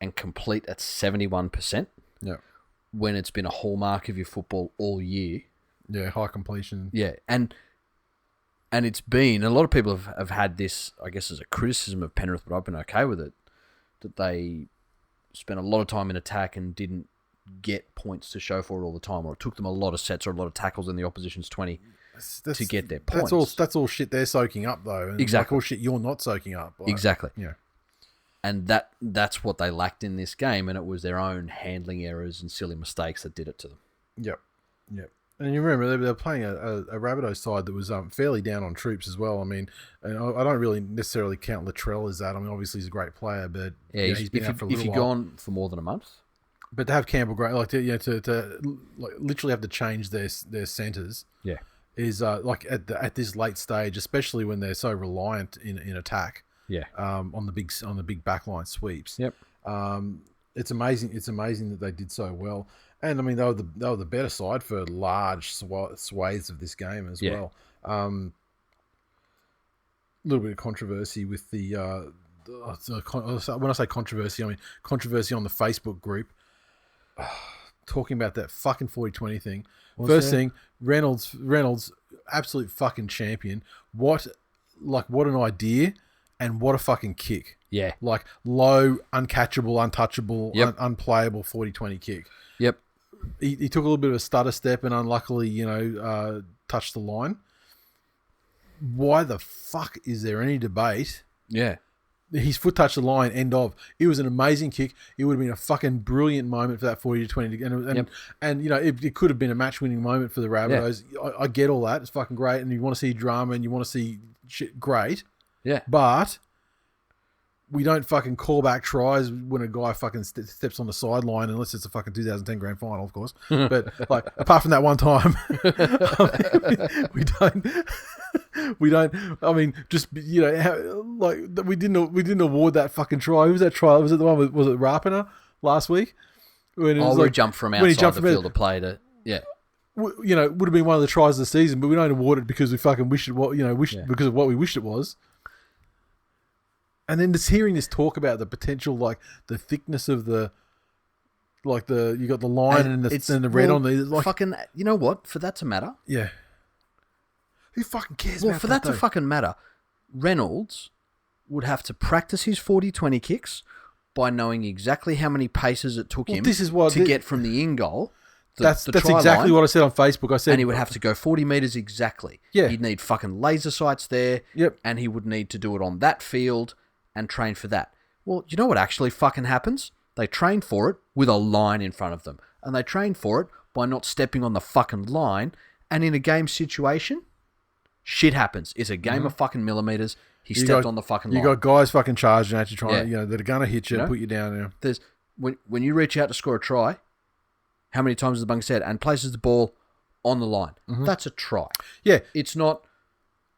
and complete at 71%. Yeah. When it's been a hallmark of your football all year. Yeah, high completion. Yeah, and it's been, a lot of people have had this, I guess, as a criticism of Penrith, but I've been okay with it, that they spent a lot of time in attack and didn't get points to show for it all the time, or it took them a lot of sets or a lot of tackles in the opposition's 20 to get their points. That's all shit they're soaking up, though. And exactly. Like all shit you're not soaking up. Like, exactly. Yeah. And that's what they lacked in this game, and it was their own handling errors and silly mistakes that did it to them. Yep. And you remember they were playing a Rabbitohs side that was fairly down on troops as well. I mean, and I don't really necessarily count Latrell as that. I mean, obviously he's a great player, but he's been out for a little while. If you're gone for more than a month, but to have Campbell Gray, to literally have to change their centers, is at this late stage, especially when they're so reliant in attack, on the big backline sweeps. Yep. It's amazing. It's amazing that they did so well. And I mean, they were the better side for large swathes of this game as well. little bit of controversy with the when I say controversy, I mean controversy on the Facebook group. Talking about that fucking 40-20 thing. First thing, Reynolds, absolute fucking champion. What an idea, and what a fucking kick. Yeah. Like low, uncatchable, untouchable, unplayable 40-20 kick. Yep. He took a little bit of a stutter step and unluckily, touched the line. Why the fuck is there any debate? Yeah. His foot touched the line, end of. It was an amazing kick. It would have been a fucking brilliant moment for that 40-20. And it could have been a match-winning moment for the Rabbitohs. Yeah. I get all that. It's fucking great. And you want to see drama and you want to see shit, great. Yeah. But we don't fucking call back tries when a guy fucking steps on the sideline, unless it's a fucking 2010 Grand Final, of course. But like, apart from that one time, we don't. I mean, just we didn't award that fucking try. Who was that try? Was it the one with, was it Rapiner last week? When he jumped from outside the field to play to would have been one of the tries of the season, but we don't award it because we fucking wished it. Because of what we wished it was. And then just hearing this talk about the potential, like the thickness of you got the line and the red on the like, fucking. You know what? For that to matter, yeah. Who fucking cares? Well, for that to fucking matter, Reynolds would have to practice his 40-20 kicks by knowing exactly how many paces it took him to get from the in goal. That's exactly what I said on Facebook. I said, and he would have to go 40 meters exactly. Yeah, he'd need fucking laser sights there. Yep, and he would need to do it on that field and train for that. Well, you know what actually fucking happens? They train for it with a line in front of them. And they train for it by not stepping on the fucking line. And in a game situation, shit happens. It's a game of fucking millimeters. He stepped on the fucking line. You got guys fucking charging at you trying, that are going to hit you and put you down there. There's when you reach out to score a try, how many times has the bunker said, and places the ball on the line? Mm-hmm. That's a try. Yeah. It's not...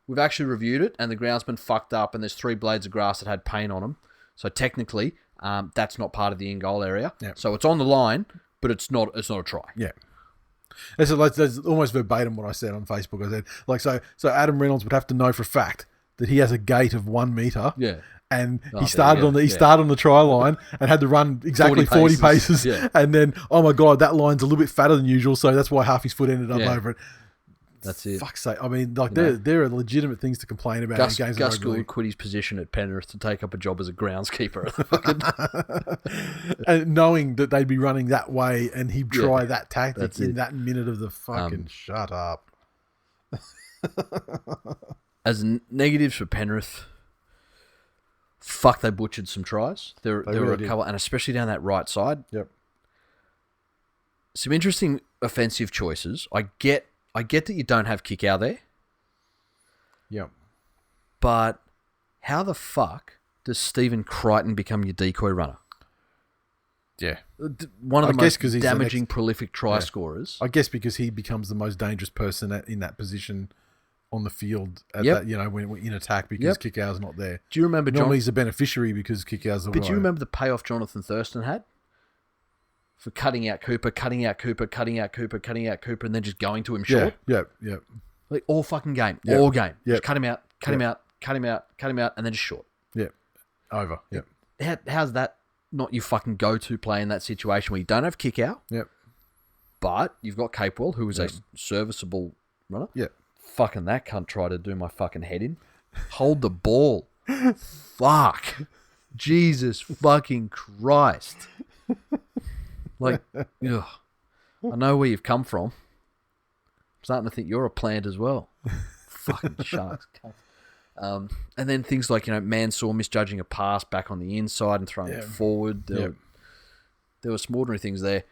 We've actually reviewed it, and the groundsman fucked up, and there's 3 blades of grass that had paint on them. So technically, that's not part of the in-goal area. Yep. So it's on the line, but it's not a try. Yeah. That's almost verbatim what I said on Facebook. I said, so Adam Reynolds would have to know for a fact that he has a gate of 1 meter. Yeah. And he started on the try line and had to run exactly 40 paces. Yeah. And then, oh my God, that line's a little bit fatter than usual, so that's why half his foot ended up over it. That's it. Fuck's sake. I mean, like, there are legitimate things to complain about in games of rugby. Gus quit his position at Penrith to take up a job as a groundskeeper. And knowing that they'd be running that way and he'd try that tactic in that minute of the fucking shut up. As negatives for Penrith, fuck, they butchered some tries. There were a couple, and especially down that right side. Yep. Some interesting offensive choices. I get that you don't have kick out there. Yep. But how the fuck does Stephen Crichton become your decoy runner? Yeah. One of the most damaging, prolific try scorers. I guess because he becomes the most dangerous person in that position on the field at that, when in attack because Kickour's not there. Do you remember normally he's a beneficiary because Kickour's the But do you remember the payoff Jonathan Thurston had? For cutting out Cooper, and then just going to him short. Yeah. Like all fucking game. Yep. All game. Yep. Just cut him out, and then just short. Yeah. Over. Yep. How's that not your fucking go-to play in that situation where you don't have kick out? Yep. But you've got TWiL, who is a serviceable runner. Yep. Fucking that cunt tried to do my fucking head in. Hold the ball. Fuck. Jesus fucking Christ. Like, ugh. I know where you've come from. I'm starting to think you're a plant as well. Fucking sharks. And then things like, Mansour misjudging a pass back on the inside and throwing it forward. There were some ordinary things there.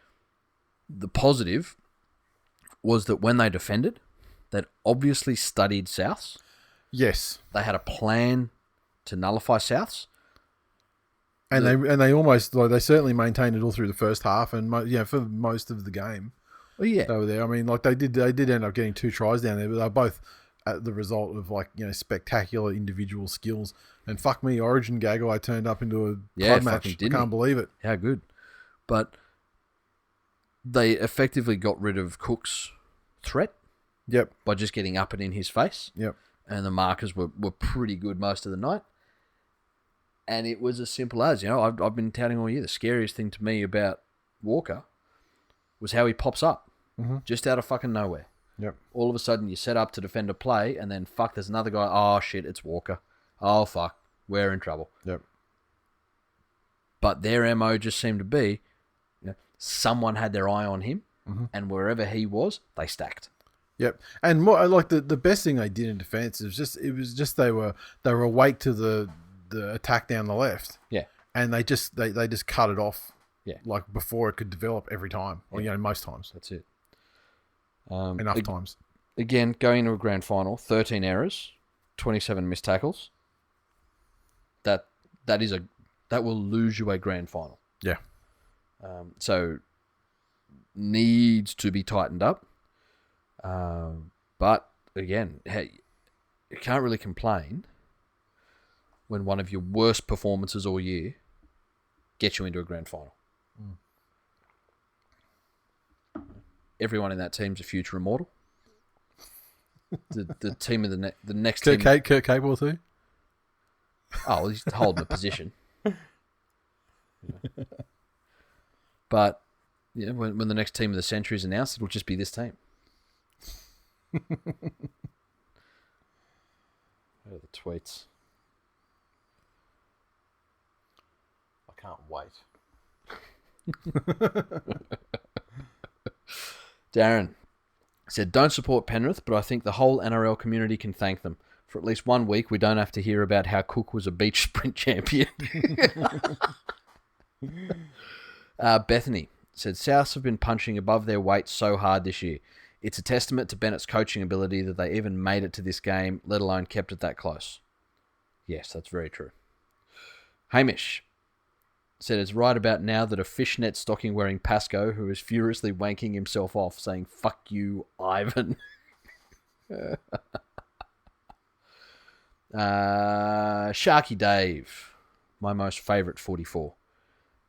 The positive was that when they defended, they'd obviously studied Souths. Yes. They had a plan to nullify Souths. And they almost, they certainly maintained it all through the first half and for most of the game. Well, yeah. They were there. I mean, they did end up getting 2 tries down there, but they were both at the result of spectacular individual skills. And fuck me, Origin Gagai turned up into a club match. I can't believe it. How good. But they effectively got rid of Cook's threat. Yep. By just getting up and in his face. Yep. and the markers were pretty good most of the night. And it was as simple as, I've been touting all year, the scariest thing to me about Walker was how he pops up just out of fucking nowhere. Yep. All of a sudden, you set up to defend a play, and then fuck, there's another guy. Oh shit, it's Walker. Oh fuck, we're in trouble. Yep. But their MO just seemed to be, someone had their eye on him, and wherever he was, they stacked. Yep. And more like the best thing they did in defense is just they were awake to the attack down the left. Yeah. And they just cut it off. Yeah. Like before it could develop every time, or most times. That's it. Enough times. Again, going into a grand final, 13 errors, 27 missed tackles. That will lose you a grand final. Yeah. So needs to be tightened up. But again, hey, you can't really complain when one of your worst performances all year gets you into a grand final. Everyone in that team's a future immortal. The team of the next team. Kurt Capewell too? Oh, he's holding the position. But when the next team of the century is announced, it'll just be this team. What are the tweets? I can't wait. Darren said, don't support Penrith, but I think the whole NRL community can thank them. For at least 1 week, we don't have to hear about how Cook was a beach sprint champion. Bethany said, Souths have been punching above their weight so hard this year. It's a testament to Bennett's coaching ability that they even made it to this game, let alone kept it that close. Yes, that's very true. Hamish said it's right about now that a fishnet stocking wearing Pascoe, who is furiously wanking himself off, saying, fuck you, Ivan. Sharky Dave, my most favourite 44,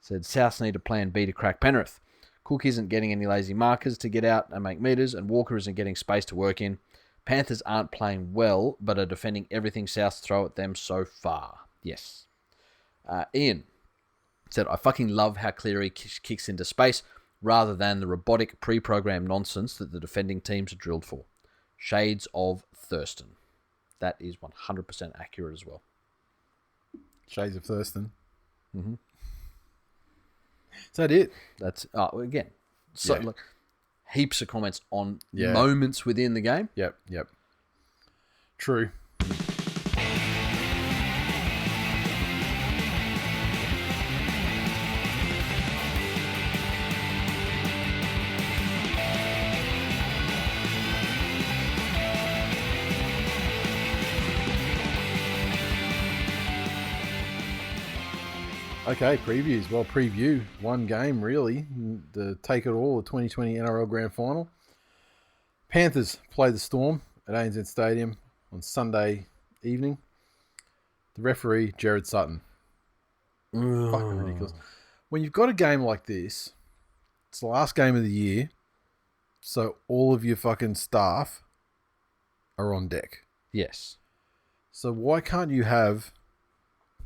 said Souths need a plan B to crack Penrith. Cook isn't getting any lazy markers to get out and make meters, and Walker isn't getting space to work in. Panthers aren't playing well, but are defending everything Souths throw at them so far. Yes. Ian said, I fucking love how Cleary kicks into space rather than the robotic pre-programmed nonsense that the defending teams are drilled for. Shades of Thurston. That is 100% accurate as well. Shades of Thurston. Mm-hmm. Is that it? That's, again, look, heaps of comments on moments within the game. Yep. True. Okay, previews. Well, preview one game, really. The take it all, the 2020 NRL Grand Final. Panthers play the Storm at ANZ Stadium on Sunday evening. The referee, Jared Sutton. Fucking ridiculous. When you've got a game like this, it's the last game of the year, so all of your fucking staff are on deck. Yes. So why can't you have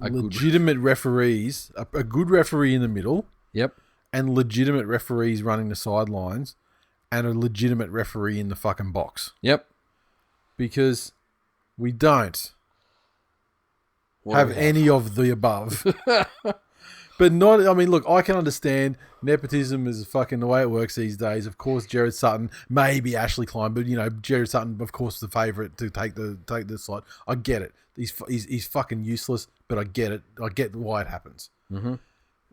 legitimate referees, a good referee in the middle, and legitimate referees running the sidelines, and a legitimate referee in the fucking box? Yep. Because we don't have any of the above. But not, I mean, look, I can understand nepotism is fucking the way it works these days. Of course, Jared Sutton, maybe Ashley Klein, but Jared Sutton, of course, is the favourite to take the slot. I get it. He's fucking useless, but I get it. I get why it happens. Mm-hmm.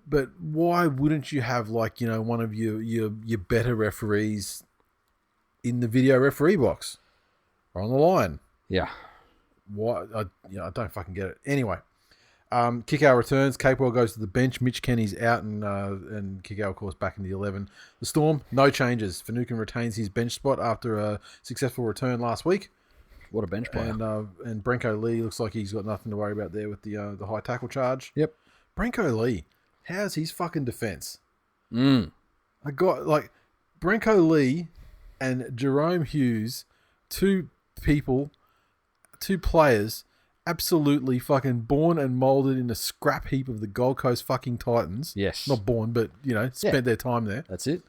But why wouldn't you have one of your better referees in the video referee box or on the line? Yeah. Why? I don't fucking get it. Anyway. Kickout returns. Capewell goes to the bench. Mitch Kenny's out, and Kickout, of course, back in the 11. The Storm, no changes. Finucane retains his bench spot after a successful return last week. What a bench player. And Brenko Lee looks like he's got nothing to worry about there with the high tackle charge. Yep. Brenko Lee, how's his fucking defense? I got Brenko Lee and Jerome Hughes, two two players absolutely fucking born and molded in a scrap heap of the Gold Coast fucking Titans. Yes. Not born, but, spent their time there. That's it.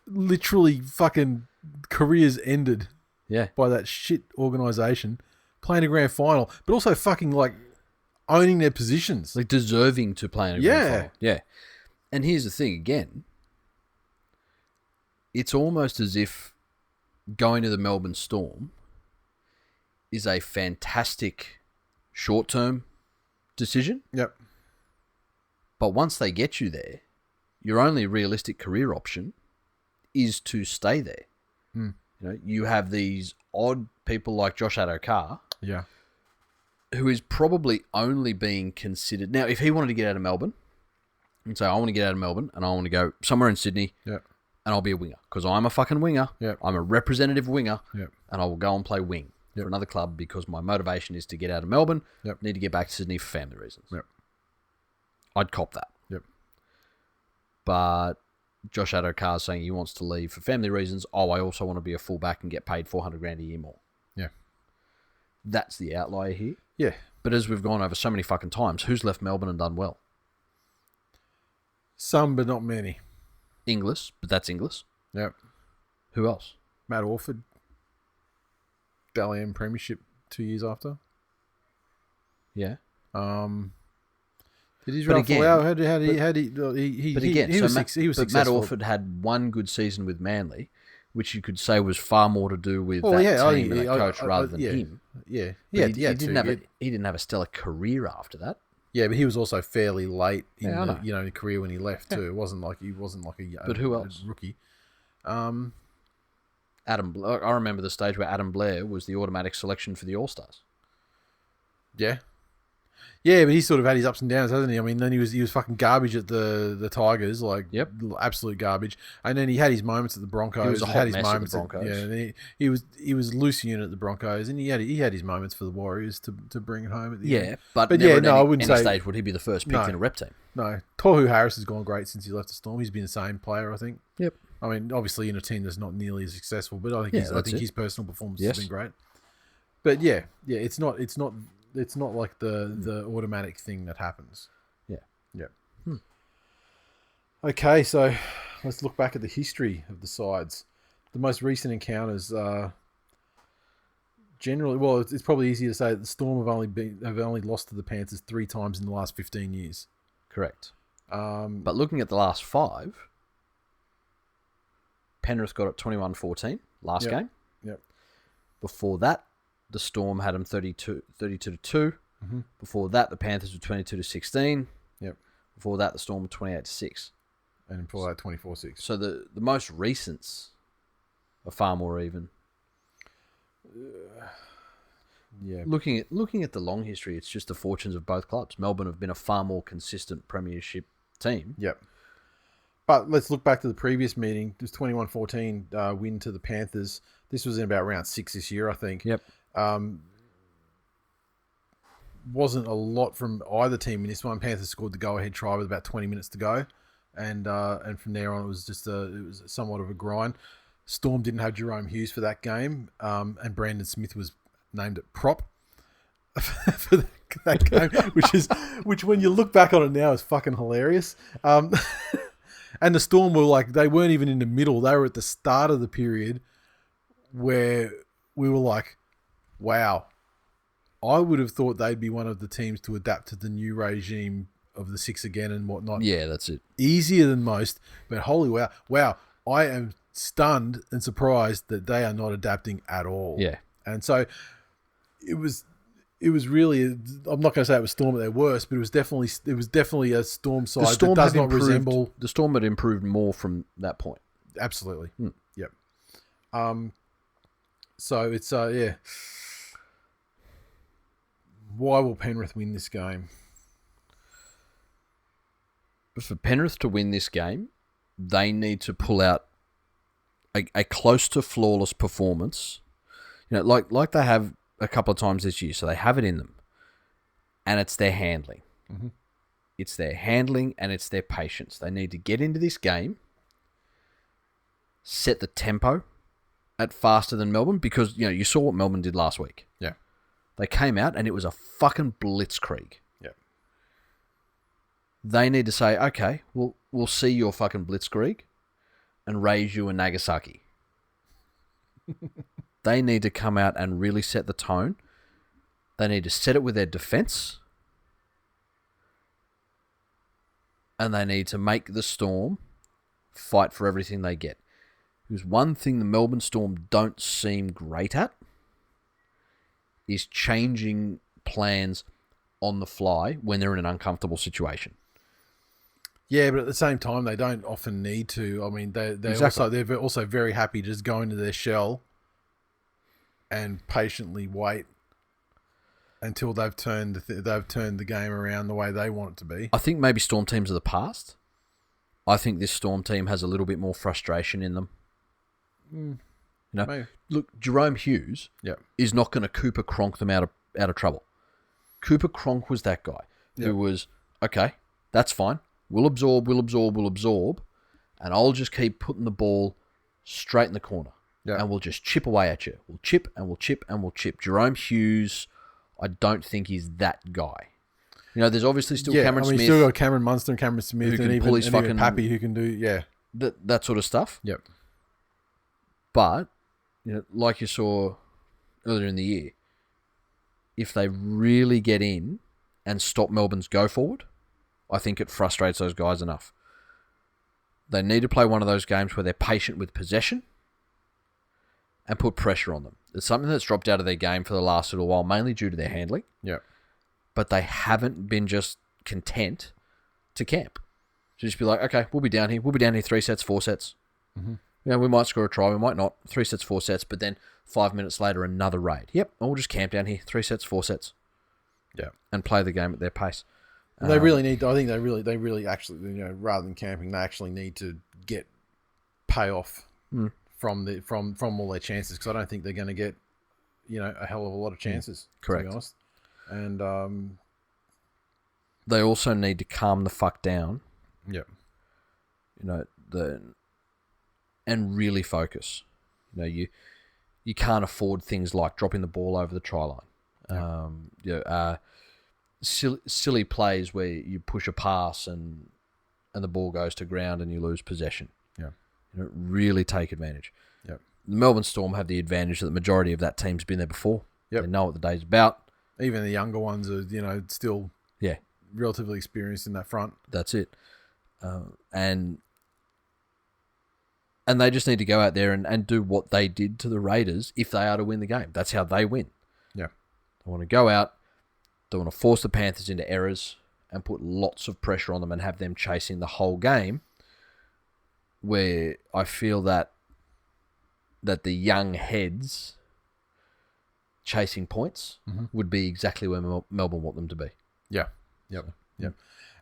Literally fucking careers ended Yeah. by that shit organisation playing a grand final, but also fucking like owning their positions. Like deserving to play in a grand final. Yeah. And here's the thing again. It's almost as if going to the Melbourne Storm is a fantastic short-term decision. Yep. But once they get you there, your only realistic career option is to stay there. You have these odd people like Josh Adokar, who is probably only being considered. Now, if he wanted to get out of Melbourne and say, I want to get out of Melbourne and I want to go somewhere in Sydney and I'll be a winger because I'm a fucking winger. I'm a representative winger and I will go and play wing for another club because my motivation is to get out of Melbourne, need to get back to Sydney for family reasons. I'd cop that. But Josh Adokar is saying he wants to leave for family reasons. I also want to be a fullback and get paid $400,000 a year more. That's the outlier here. But as we've gone over so many fucking times, who's left Melbourne and done well? Some, but not many. Inglis, but that's Inglis. Who else? Matt Orford. Dally M Premiership 2 years after. Did Israel fall out? How did he was successful. Matt Orford had one good season with Manly, which you could say was far more to do with team and the coach rather than him. He didn't have a stellar career after that. Yeah, but he was also fairly late in the career when he left too. It wasn't like But who else? Rookie. Adam Blair. I remember the stage where Adam Blair was the automatic selection for the All-Stars. Yeah, but he sort of had his ups and downs, hasn't he? I mean, then he was fucking garbage at the Tigers, absolute garbage. And then he had his moments at the Broncos. He was a hot mess at the Broncos. And he was loose unit at the Broncos, and he had his moments for the Warriors to bring it home at the end. But I wouldn't say stage would he be the first pick in a rep team. No, Tohu Harris has gone great since he left the Storm. He's been the same player, I think. Yep. I mean, obviously in a team that's not nearly as successful, but I think his personal performance has been great. But it's not like the automatic thing that happens. Okay, so let's look back at the history of the sides. The most recent encounters generally, well, it's probably easier to say that the Storm have only lost to the Panthers 3 times in the last 15 years. Correct. But looking at the last 5, Penrith got it 21-14 last game. Before that, the Storm had them 32-2. Before that, the Panthers were 22-16. Before that, the Storm were 28-6. And before that, 24-6. So the most recents are far more even. Looking at the long history, it's just the fortunes of both clubs. Melbourne have been a far more consistent premiership team. But let's look back to the previous meeting. This 21-14 win to the Panthers. This was in about round 6 this year, I think. Wasn't a lot from either team in this one. Panthers scored the go-ahead try with about 20 minutes to go, and from there on it was somewhat of a grind. Storm didn't have Jerome Hughes for that game, and Brandon Smith was named at prop for that game, which when you look back on it now is fucking hilarious. And the Storm were they weren't even in the middle; they were at the start of the period where we were like, wow. I would have thought they'd be one of the teams to adapt to the new regime of the 6 again and whatnot. Yeah, that's it. Easier than most, but holy wow. Wow, I am stunned and surprised that they are not adapting at all. Yeah. And so it was really, I'm not going to say it was Storm at their worst, but it was definitely a Storm side that does not resemble. The Storm had improved more from that point. Absolutely. Yep. So it's, why will Penrith win this game? For Penrith to win this game, they need to pull out a close to flawless performance. Like they have a couple of times this year, so they have it in them. And it's their handling. It's their handling and it's their patience. They need to get into this game, set the tempo, at faster than Melbourne because, you saw what Melbourne did last week. Yeah. They came out and it was a fucking blitzkrieg. Yeah. They need to say, okay, we'll see your fucking blitzkrieg and raise you in Nagasaki. They need to come out and really set the tone. They need to set it with their defence. And they need to make the Storm fight for everything they get. Because one thing the Melbourne Storm don't seem great at is changing plans on the fly when they're in an uncomfortable situation. Yeah, but at the same time, they don't often need to. I mean, they're also very happy to just go into their shell and patiently wait until they've turned the game around the way they want it to be. I think maybe Storm teams of the past. I think this Storm team has a little bit more frustration in them. Maybe. Look, Jerome Hughes is not going to Cooper Cronk them out of trouble. Cooper Cronk was that guy who was, okay, that's fine. We'll absorb, and I'll just keep putting the ball straight in the corner. Yeah. And we'll just chip away at you. We'll chip and we'll chip and we'll chip. Jerome Hughes, I don't think he's that guy. There's obviously still Cameron Smith. Still got Cameron Munster and Cameron Smith who and can even, pull his and fucking even Pappy who can do, that sort of stuff. Yep. But, like you saw earlier in the year, if they really get in and stop Melbourne's go forward, I think it frustrates those guys enough. They need to play one of those games where they're patient with possession and put pressure on them. It's something that's dropped out of their game for the last little while, mainly due to their handling. Yeah. But they haven't been just content to camp. To just be like, okay, we'll be down here. We'll be down here 3 sets, 4 sets. Mm-hmm. We might score a try, we might not. 3 sets, 4 sets, but then 5 minutes later, another raid. Yep, and we'll just camp down here. 3 sets, 4 sets. Yeah. And play the game at their pace. They really need. I think they really actually, rather than camping, they actually need to get payoff from all their chances, because I don't think they're going to get, a hell of a lot of chances. Correct. To be honest. And they also need to calm the fuck down. Yep. And really focus. You can't afford things like dropping the ball over the try line. Silly plays where you push a pass and the ball goes to ground and you lose possession. Yeah. Really take advantage. Yep. The Melbourne Storm have the advantage that the majority of that team's been there before. Yep. They know what the day's about. Even the younger ones are, still relatively experienced in that front. That's it. And they just need to go out there and do what they did to the Raiders if they are to win the game. That's how they win. Yeah. They want to go out. They want to force the Panthers into errors and put lots of pressure on them and have them chasing the whole game, where I feel that the young heads chasing points would be exactly where Melbourne want them to be. Yeah. Yep. Yep.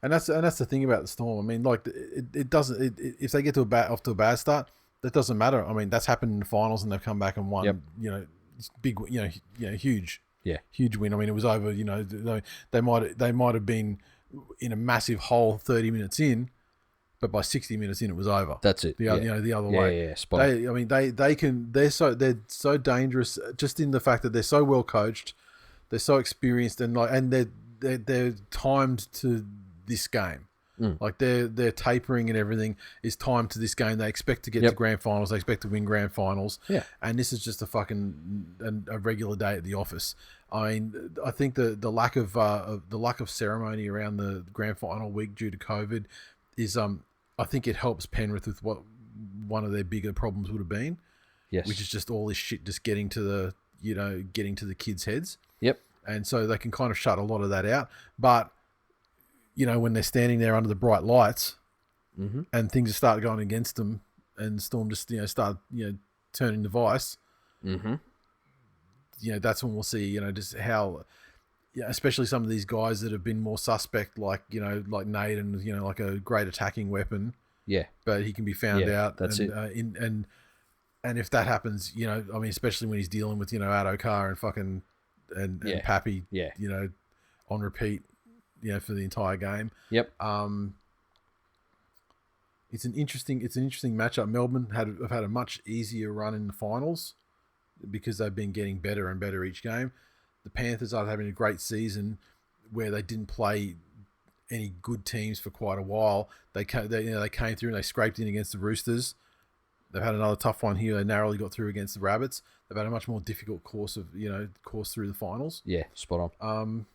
And that's the thing about the Storm. I mean, like it doesn't. If they get off to a bad start, that doesn't matter. I mean, that's happened in the finals, and they've come back and won. Yep. Big. Huge. Yeah. Huge win. I mean, it was over. They might have been in a massive hole 30 minutes in, but by 60 minutes in, it was over. That's it. The other way. Yeah. Spot on. They're so dangerous just in the fact that they're so well coached, they're so experienced, and they're timed to this game. Like their tapering and everything is timed to this game. They expect to get to grand finals. They expect to win grand finals. Yeah. And this is just a regular day at the office. I mean, I think the lack of ceremony around the grand final week due to COVID is I think it helps Penrith with what one of their bigger problems would have been. Yes. Which is just all this shit just getting to the kids' heads. Yep. And so they can kind of shut a lot of that out. But when they're standing there under the bright lights and things start going against them and Storm just, start, turning the vice, that's when we'll see, just how, especially some of these guys that have been more suspect, like, like Nate and, like a great attacking weapon. Yeah. But he can be found out. That's it. And if that happens, I mean, especially when he's dealing with, Addo-Carr and fucking, and Pappy, on repeat, for the entire game. Yep. It's an interesting matchup. Melbourne have had a much easier run in the finals because they've been getting better and better each game. The Panthers are having a great season where they didn't play any good teams for quite a while. They came through and they scraped in against the Roosters. They've had another tough one here. They narrowly got through against the Rabbits. They've had a much more difficult course through the finals. Yeah, spot on.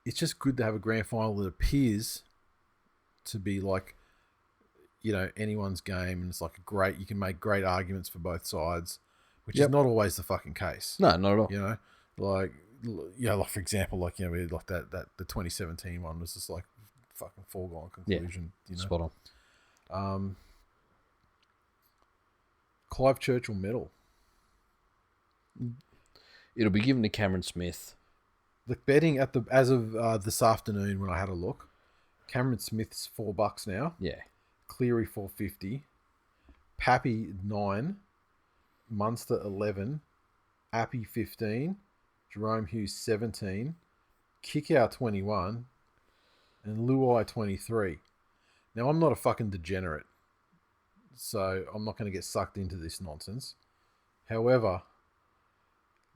It's just good to have a grand final that appears to be like, anyone's game, and it's like you can make great arguments for both sides, which is not always the fucking case. No, not at all. Like for example, we had like that the 2017 one was just like fucking foregone conclusion. Spot on. Clive Churchill medal. It'll be given to Cameron Smith. The betting as of this afternoon when I had a look, Cameron Smith's $4 now. Yeah. Cleary $4.50. Pappy $9. Munster $11. Appy $15. Jerome Hughes $17. Kickout $21. And Luai $23. Now I'm not a fucking degenerate, so I'm not going to get sucked into this nonsense. However,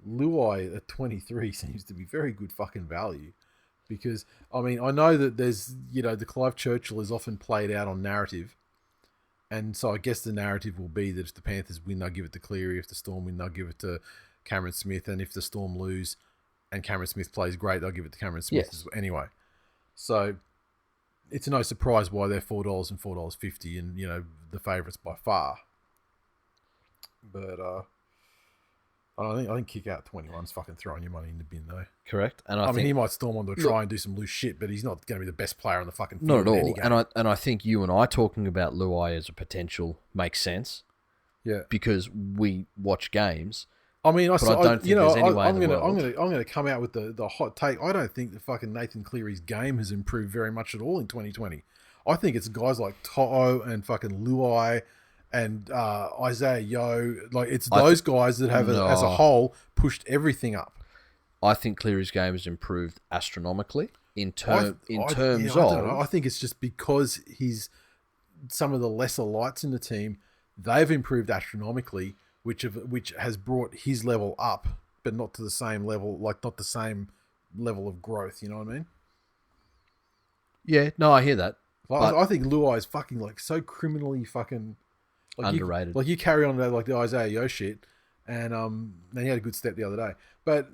Luai at 23 seems to be very good fucking value, because I know that there's the Clive Churchill is often played out on narrative, and so I guess the narrative will be that if the Panthers win, they'll give it to Cleary. If the Storm win, they'll give it to Cameron Smith, and if the Storm lose and Cameron Smith plays great, they'll give it to Cameron Smith. Yes. Anyway. So it's no surprise why they're $4 and $4.50, and the favourites by far. But I think kick out 21's fucking throwing your money in the bin though. Correct. And I mean he might storm onto a try and do some loose shit, but he's not going to be the best player on the fucking field. Not at all. Any game. And I think you and I talking about Luai as a potential makes sense. Yeah. Because we watch games. I mean, but I don't think there's any way I'm in the world. going to come out with the hot take. I don't think that fucking Nathan Cleary's game has improved very much at all in 2020. I think it's guys like To'o and fucking Luai and Isaiah Yeo. Like, it's those guys that have, as a whole, pushed everything up. I think Cleary's game has improved astronomically in terms of. I think it's just because he's some of the lesser lights in the team. They've improved astronomically, which has brought his level up, but not to the same level, not the same level of growth. You know what I mean? Yeah, no, I hear that. I think Luai is fucking so criminally fucking underrated. You carry on like the Isaiah Yeo shit, and then he had a good step the other day. But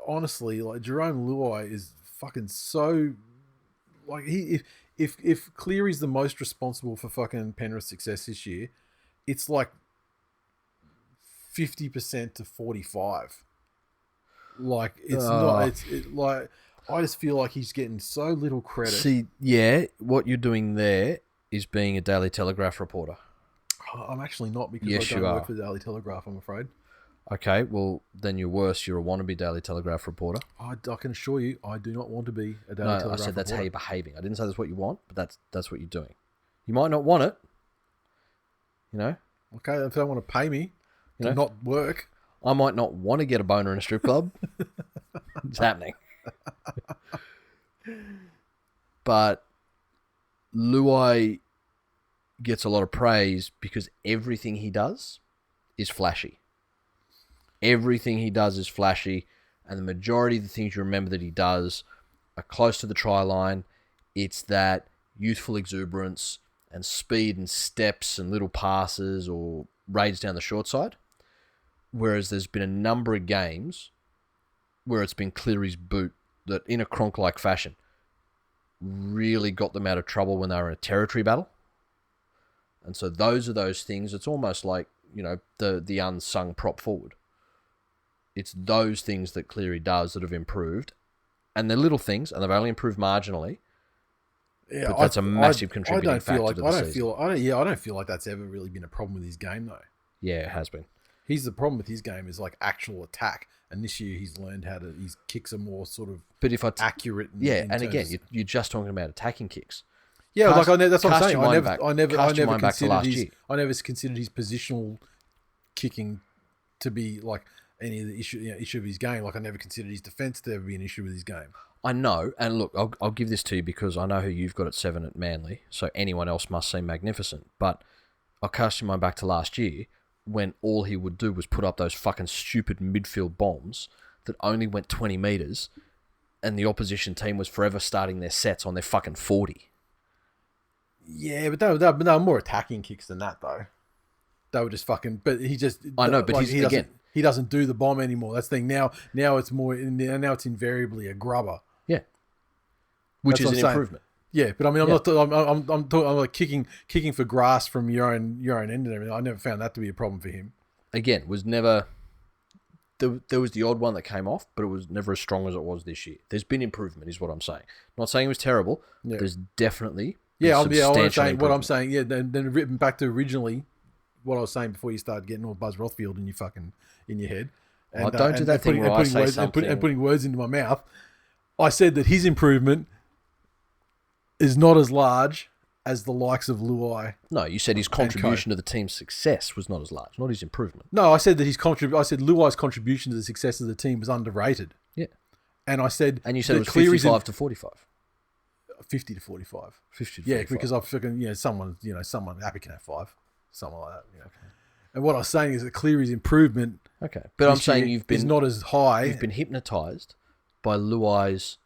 honestly, Jerome Luai is fucking so if Cleary's the most responsible for fucking Penrith's success this year, it's 50% to 45. I just feel like he's getting so little credit. See, yeah, what you're doing there is being a Daily Telegraph reporter. I'm actually not, because I don't work for the Daily Telegraph, I'm afraid. Okay, well, then you're worse. You're a wannabe Daily Telegraph reporter. I can assure you, I do not want to be a Daily Telegraph reporter. I said that's how you're behaving. I didn't say that's what you want, but that's what you're doing. You might not want it, Okay, if they want to pay me to not work. I might not want to get a boner in a strip club. It's happening. But Luai gets a lot of praise because everything he does is flashy. Everything he does is flashy, and the majority of the things you remember that he does are close to the try line. It's that youthful exuberance and speed and steps and little passes or raids down the short side. Whereas there's been a number of games where it's been Cleary's boot that, in a Cronk-like fashion, really got them out of trouble when they were in a territory battle. And so those are those things. It's almost like, the unsung prop forward. It's those things that Cleary does that have improved. And they're little things, and they've only improved marginally. Yeah, but that's a massive contributing factor to the season. I don't feel like that's ever really been a problem with his game, though. Yeah, it has been. The problem with his game is actual attack. And this year he's learned how to, his kicks are more sort of accurate. And again, you're just talking about attacking kicks. Yeah, that's what I'm saying. I never considered considered his positional kicking to be any of the issue of his game. Like I never considered his defence to ever be an issue with his game. I know, and look, I'll give this to you because I know who you've got at 7 at Manly, so anyone else must seem magnificent. But I'll cast your mind back to last year when all he would do was put up those fucking stupid midfield bombs that only went 20 metres, and the opposition team was forever starting their sets on their fucking 40. Yeah, but they were more attacking kicks than that, though. They were just fucking... But he just... I know, but he doesn't do the bomb anymore. That's the thing. Now it's more... Now it's invariably a grubber. Yeah. Which is an improvement. Yeah, but I mean, I'm like kicking for grass from your own end and everything. I never found that to be a problem for him. Again, was never... There was the odd one that came off, but it was never as strong as it was this year. There's been improvement, is what I'm saying. Not saying it was terrible. Yeah. There's definitely what I'm saying. Yeah, then written back to originally what I was saying before you started getting all Buzz Rothfield in your head. And, don't do that thing where I say something and putting words into my mouth. I said that his improvement is not as large as the likes of Luai. No, you said his contribution to the team's success was not as large, not his improvement. No, I said that I said Luai's contribution to the success of the team was underrated. Yeah. And I said... And you said it was 55 to 45. 50 to 45. 50 to 45. Yeah, because I've fucking, someone happy can have 5. Something like that. Okay. And what I was saying is that Cleary's improvement... Okay. But I'm saying is not as high. You've been hypnotised by Luai's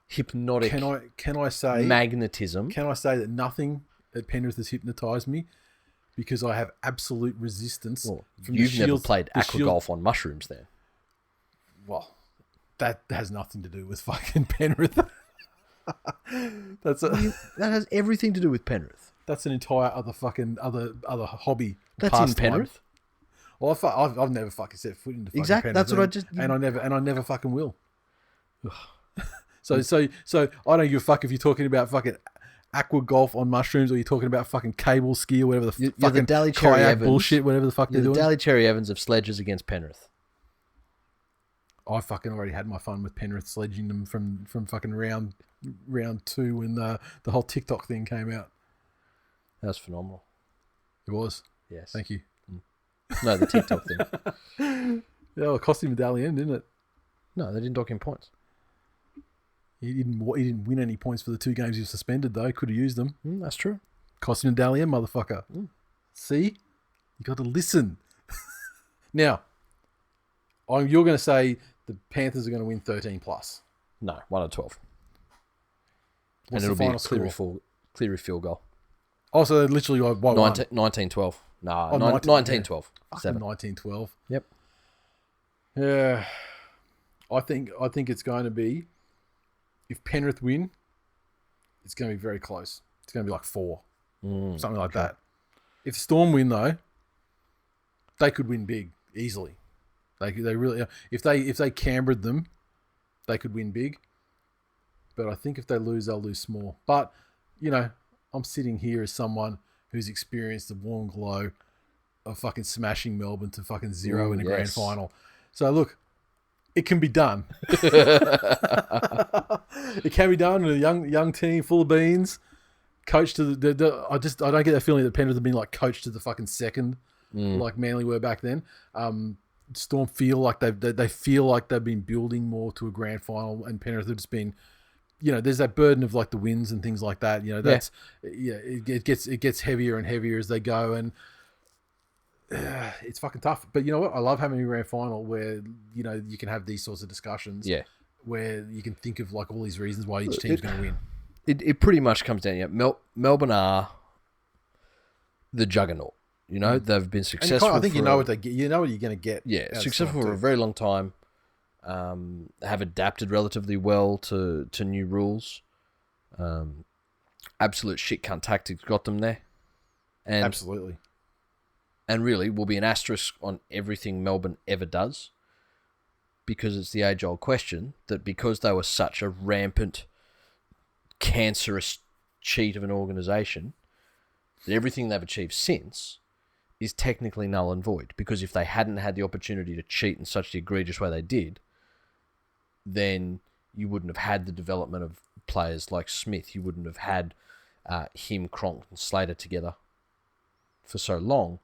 hypnotic can I say magnetism. Can I say that nothing at Penrith has hypnotised me because I have absolute resistance. Well, you've never played aqua golf on mushrooms then. Well, that has nothing to do with fucking Penrith. That has everything to do with Penrith. That's an entire other hobby. That's in Penrith. Well, I've never fucking set foot into fucking exactly. Penrith. That's what I just and I never fucking will. So I don't give a fuck if you're talking about fucking aqua golf on mushrooms or you're talking about fucking cable ski or whatever the fucking the kayak bullshit, whatever the fuck they're doing. The Daly Cherry Evans of sledges against Penrith. I fucking already had my fun with Penrith sledging them from fucking round 2 when the whole TikTok thing came out. That was phenomenal. It was. Yes. Thank you. No, the TikTok thing. Yeah, well, it cost him a medallion, didn't it? No, they didn't dock him points. He didn't win any points for the 2 games he was suspended, though. Could have used them. That's true. Cost him a medallion, motherfucker. See? You got to listen. Now, you're going to say the Panthers are going to win 13 plus. No, 1 out of 12. What's and it'll the final be a score? clear field goal. Oh, so they're literally like 19-12. Nah, 19-12. 7. 19-12. Yep. Yeah. I think it's going to be, if Penrith win, it's going to be very close. It's going to be like 4. Something like that. If Storm win, though, they could win big, easily. They really, if they Canberra'd them, they could win big. But I think if they lose, they'll lose small. But, I'm sitting here as someone who's experienced the warm glow of fucking smashing Melbourne to fucking 0 in a grand final. So look, it can be done. It can be done with a young team full of beans. Coached to I don't get that feeling that Penrith have been like coached to the fucking second, like Manly were back then. Storm feel like they feel like they've been building more to a grand final, and Penrith have just been, there's that burden of like the wins and things like that. It gets heavier and heavier as they go, and it's fucking tough. But you know what? I love having a grand final where you can have these sorts of discussions. Yeah, where you can think of like all these reasons why each team's going to win. It pretty much comes down. Melbourne are the juggernaut. They've been successful. I think you know what they get. You know what you're going to get. Yeah, successful for a very long time. Have adapted relatively well to new rules. Absolute shit cunt tactics got them there. And absolutely. And really will be an asterisk on everything Melbourne ever does, because it's the age-old question that because they were such a rampant, cancerous cheat of an organisation, that everything they've achieved since is technically null and void. Because if they hadn't had the opportunity to cheat in such the egregious way they did, then you wouldn't have had the development of players like Smith. You wouldn't have had him, Cronk, and Slater together for so long.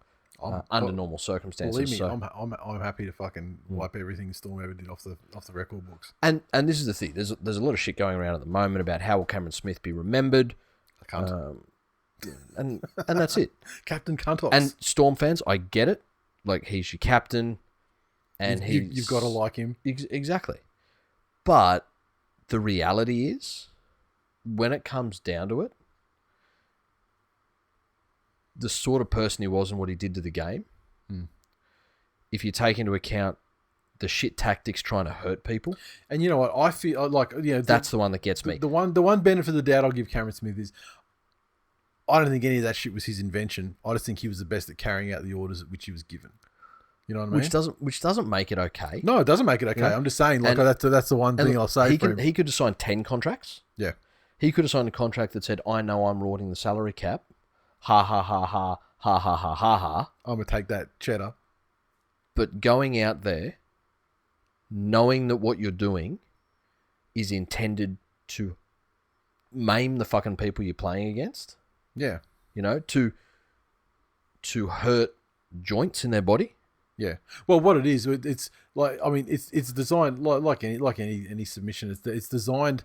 under normal circumstances. Believe me, so. I'm happy to fucking wipe everything Storm ever did off the record books. And this is the thing. There's a lot of shit going around at the moment about how will Cameron Smith be remembered. I can't. And that's it. Captain Cuntops. And Storm fans, I get it. Like, he's your captain, and you've got to like him. Exactly. But the reality is, when it comes down to it, the sort of person he was and what he did to the game, if you take into account the shit tactics trying to hurt people, and you know what, I feel like, you know, that's the one that gets me. The one benefit of the doubt I'll give Cameron Smith is, I don't think any of that shit was his invention. I just think he was the best at carrying out the orders at which he was given. You know what I mean? Which doesn't make it okay. No, it doesn't make it okay. Yeah. I'm just saying, like, that's the one thing I'll say for him. He could have signed 10 contracts. Yeah. He could have signed a contract that said, I know I'm rorting the salary cap. Ha, ha, ha, ha, ha, ha, ha, ha, ha. I'm going to take that cheddar. But going out there, knowing that what you're doing is intended to maim the fucking people you're playing against. Yeah. You know, to hurt joints in their body. Yeah. Well, what it is, it's like, I mean, it's designed like any submission. It's designed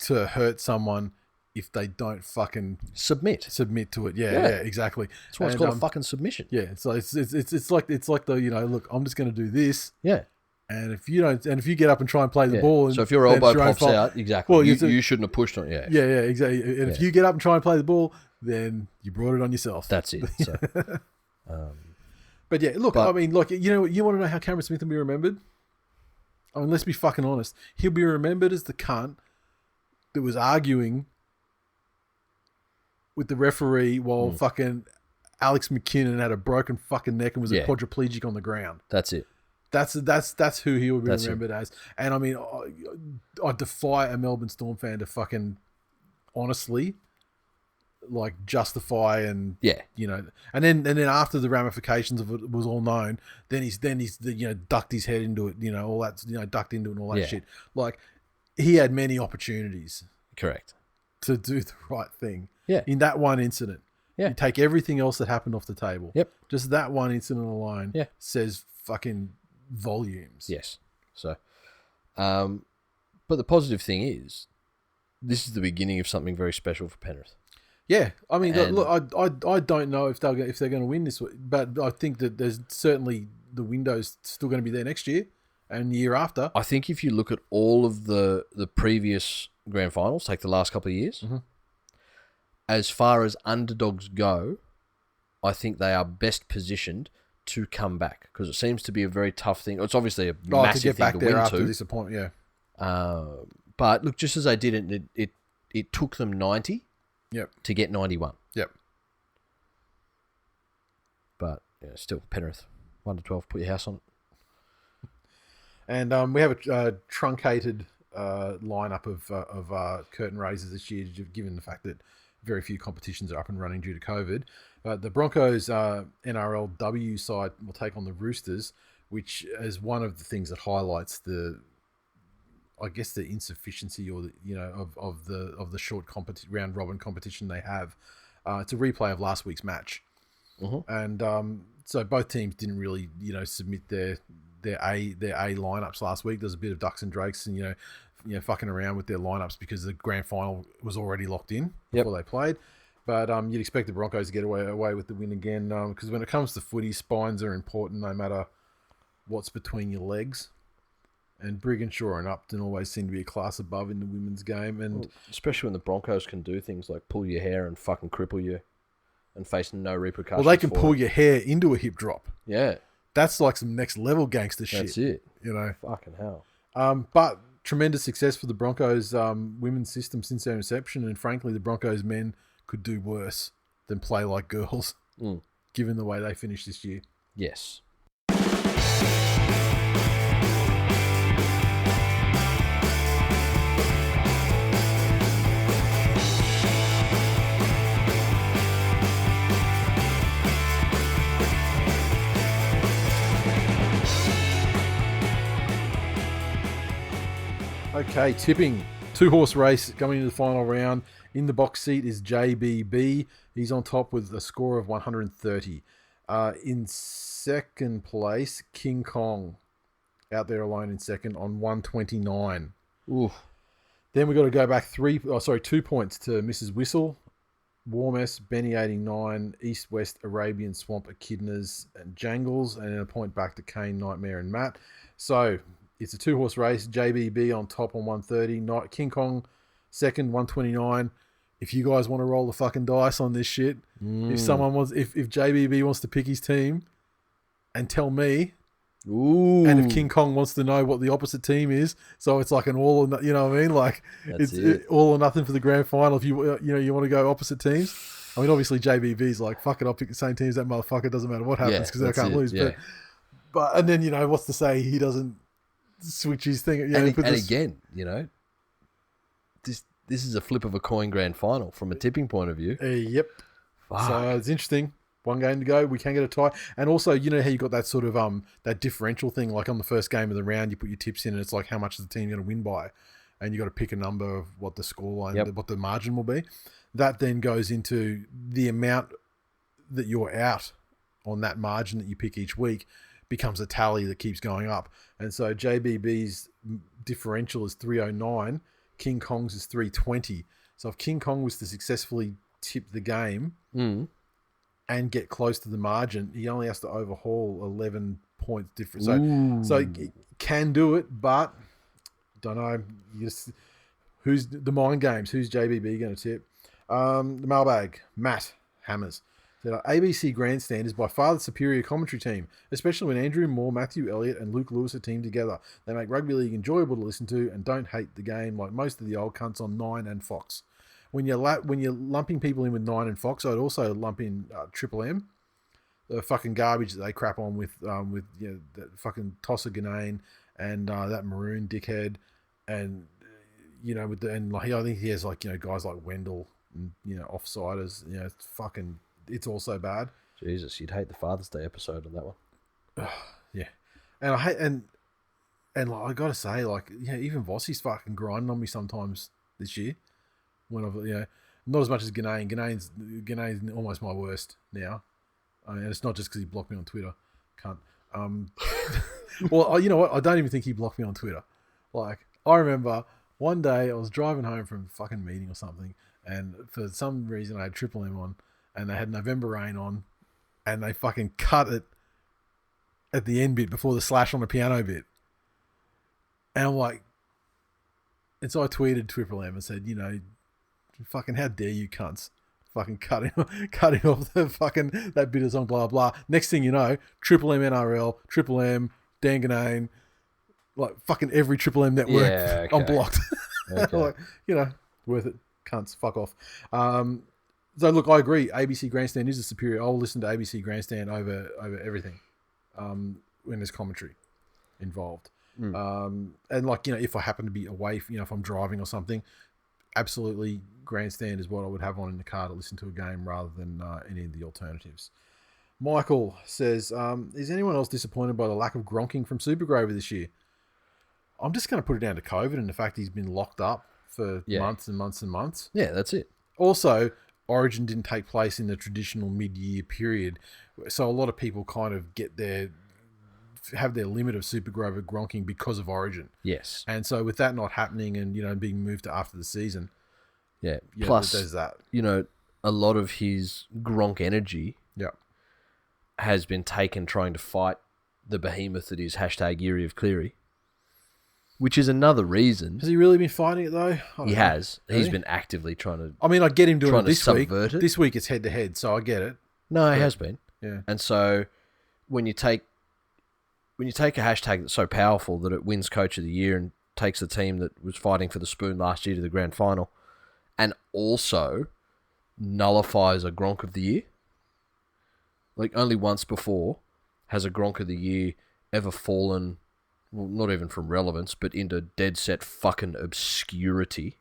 to hurt someone if they don't fucking submit to it. Yeah, exactly. That's why it's called a fucking submission. Yeah. So it's like the, you know, look, I'm just going to do this. Yeah. And if you get up and try and play the ball, so if your elbow pops out, exactly. Well, you shouldn't have pushed on it. Yeah, exactly. And if you get up and try and play the ball, then you brought it on yourself. That's it. So, but yeah, look, I mean, look, you know, you want to know how Cameron Smith will be remembered? I mean, let's be fucking honest. He'll be remembered as the cunt that was arguing with the referee while fucking Alex McKinnon had a broken fucking neck and was a quadriplegic on the ground. That's it. That's who he will be remembered as. And I mean, I defy a Melbourne Storm fan to fucking honestly, like, justify and you know, and then after the ramifications of it was all known, then he's you know, ducked his head into it, you know, all that, you know, ducked into it and all that shit. Like, he had many opportunities, correct, to do the right thing. Yeah, in that one incident. Yeah, you take everything else that happened off the table. Yep, just that one incident alone. Says fucking volumes. Yes. So, but the positive thing is, this is the beginning of something very special for Penrith. Yeah, I mean, look, I don't know if they're going to win this, but I think that there's certainly the window's still going to be there next year and the year after. I think if you look at all of the previous grand finals, take the last couple of years, as far as underdogs go, I think they are best positioned to come back, because it seems to be a very tough thing. It's obviously a massive thing to win after disappointment. Yeah, but look, just as they did it took them 90. Yep. To get 91. Yep. But yeah, still Penrith 1-12. Put your house on it. And we have a truncated lineup of curtain raisers this year, given the fact that very few competitions are up and running due to COVID. The Broncos NRLW side will take on the Roosters, which is one of the things that highlights the insufficiency, or of the short round robin competition they have. It's a replay of last week's match, and so both teams didn't really submit their A lineups last week. There's a bit of ducks and drakes and fucking around with their lineups because the grand final was already locked in before they played. But you'd expect the Broncos to get away with the win again, because when it comes to footy, spines are important no matter what's between your legs. And Brigginshaw and Upton always seem to be a class above in the women's game. And especially when the Broncos can do things like pull your hair and fucking cripple you and face no repercussions. Well, they can pull your hair into a hip drop. Yeah. That's like some next level gangster shit. That's it. Fucking hell. But tremendous success for the Broncos women's system since their inception. And frankly, the Broncos men could do worse than play like girls, given the way they finished this year. Yes. Okay, tipping. 2-horse race coming into the final round. In the box seat is JBB. He's on top with a score of 130. In second place, King Kong, out there alone in second on 129. Oof. Then we got to go back 2 points to Mrs. Whistle, Warm S, Benny 89, East West Arabian Swamp Echidnas and Jangles, and then a point back to Kane, Nightmare, and Matt. So it's a 2-horse race. JBB on top on 130. King Kong second, 129. If you guys want to roll the fucking dice on this shit, if JBB wants to pick his team and tell me, and if King Kong wants to know what the opposite team is, so it's like an all or, you know what I mean? Like it's all or nothing for the grand final. If you want to go opposite teams. I mean, obviously JBB's like, fuck it, I'll pick the same team as that motherfucker. Doesn't matter what happens because I can't lose. Yeah. But and then what's to say he doesn't switch his thing? Again, this is a flip of a coin grand final from a tipping point of view. Yep. Fuck. So it's interesting. One game to go. We can get a tie. And also, you know how you got that sort of that differential thing, like on the first game of the round, you put your tips in and it's like how much is the team going to win by, and you got to pick a number of what the scoreline, what the margin will be. That then goes into the amount that you're out on that margin that you pick each week becomes a tally that keeps going up. And so JBB's differential is 309. King Kong's is 320. So if King Kong was to successfully tip the game and get close to the margin, he only has to overhaul 11 points difference. So he can do it, but don't know. Who's the mind games? Who's JBB going to tip? The mailbag, Matt Hammers. Said, ABC Grandstand is by far the superior commentary team, especially when Andrew Moore, Matthew Elliott, and Luke Lewis are teamed together. They make rugby league enjoyable to listen to and don't hate the game like most of the old cunts on 9 and Fox. When you're lumping people in with 9 and Fox, I'd also lump in Triple M, the fucking garbage that they crap on with that fucking Tosser Ganane and that Maroon dickhead, and I think he has guys like Wendell and offsiders. It's fucking. It's also bad. Jesus, you'd hate the Father's Day episode on that one. Yeah, and I hate and I gotta say, even Vossi's fucking grinding on me sometimes this year. When I've not as much as Ganane. Ganane's almost my worst now, and it's not just because he blocked me on Twitter, cunt. Well, you know what? I don't even think he blocked me on Twitter. Like I remember one day I was driving home from a fucking meeting or something, and for some reason I had Triple M on. And they had November Rain on, and they fucking cut it at the end bit before the slash on the piano bit. And I'm like, and so I tweeted Triple M and said, fucking how dare you cunts, fucking cutting off the fucking that bit of song, blah blah. Next thing you know, Triple M NRL, Triple M, Dan Ganane, like fucking every Triple M network, I'm blocked. Okay. Worth it, cunts, fuck off. So look, I agree. ABC Grandstand is a superior. I'll listen to ABC Grandstand over everything when there's commentary involved. And if I happen to be away, if I'm driving or something, absolutely Grandstand is what I would have on in the car to listen to a game rather than any of the alternatives. Michael says, is anyone else disappointed by the lack of gronking from Supergrover this year? I'm just going to put it down to COVID and the fact he's been locked up for months and months and months. Yeah, that's it. Also, Origin didn't take place in the traditional mid-year period, so a lot of people kind of have their limit of Supergrover gronking because of Origin. Yes. And so with that not happening and, being moved to after the season. Yeah. Plus, there's that. A lot of his gronk energy has been taken trying to fight the behemoth that is #Erie of Cleary. Which is another reason. Has he really been fighting it though? He has. Really? He's been actively trying to. I mean, I get him doing it this week. It. This week it's head to head, so I get it. No, it has been. Yeah. And so, when you take a hashtag that's so powerful that it wins Coach of the Year and takes the team that was fighting for the spoon last year to the grand final, and also nullifies a Gronk of the Year. Like only once before has a Gronk of the Year ever fallen. Well, not even from relevance, but into dead set fucking obscurity.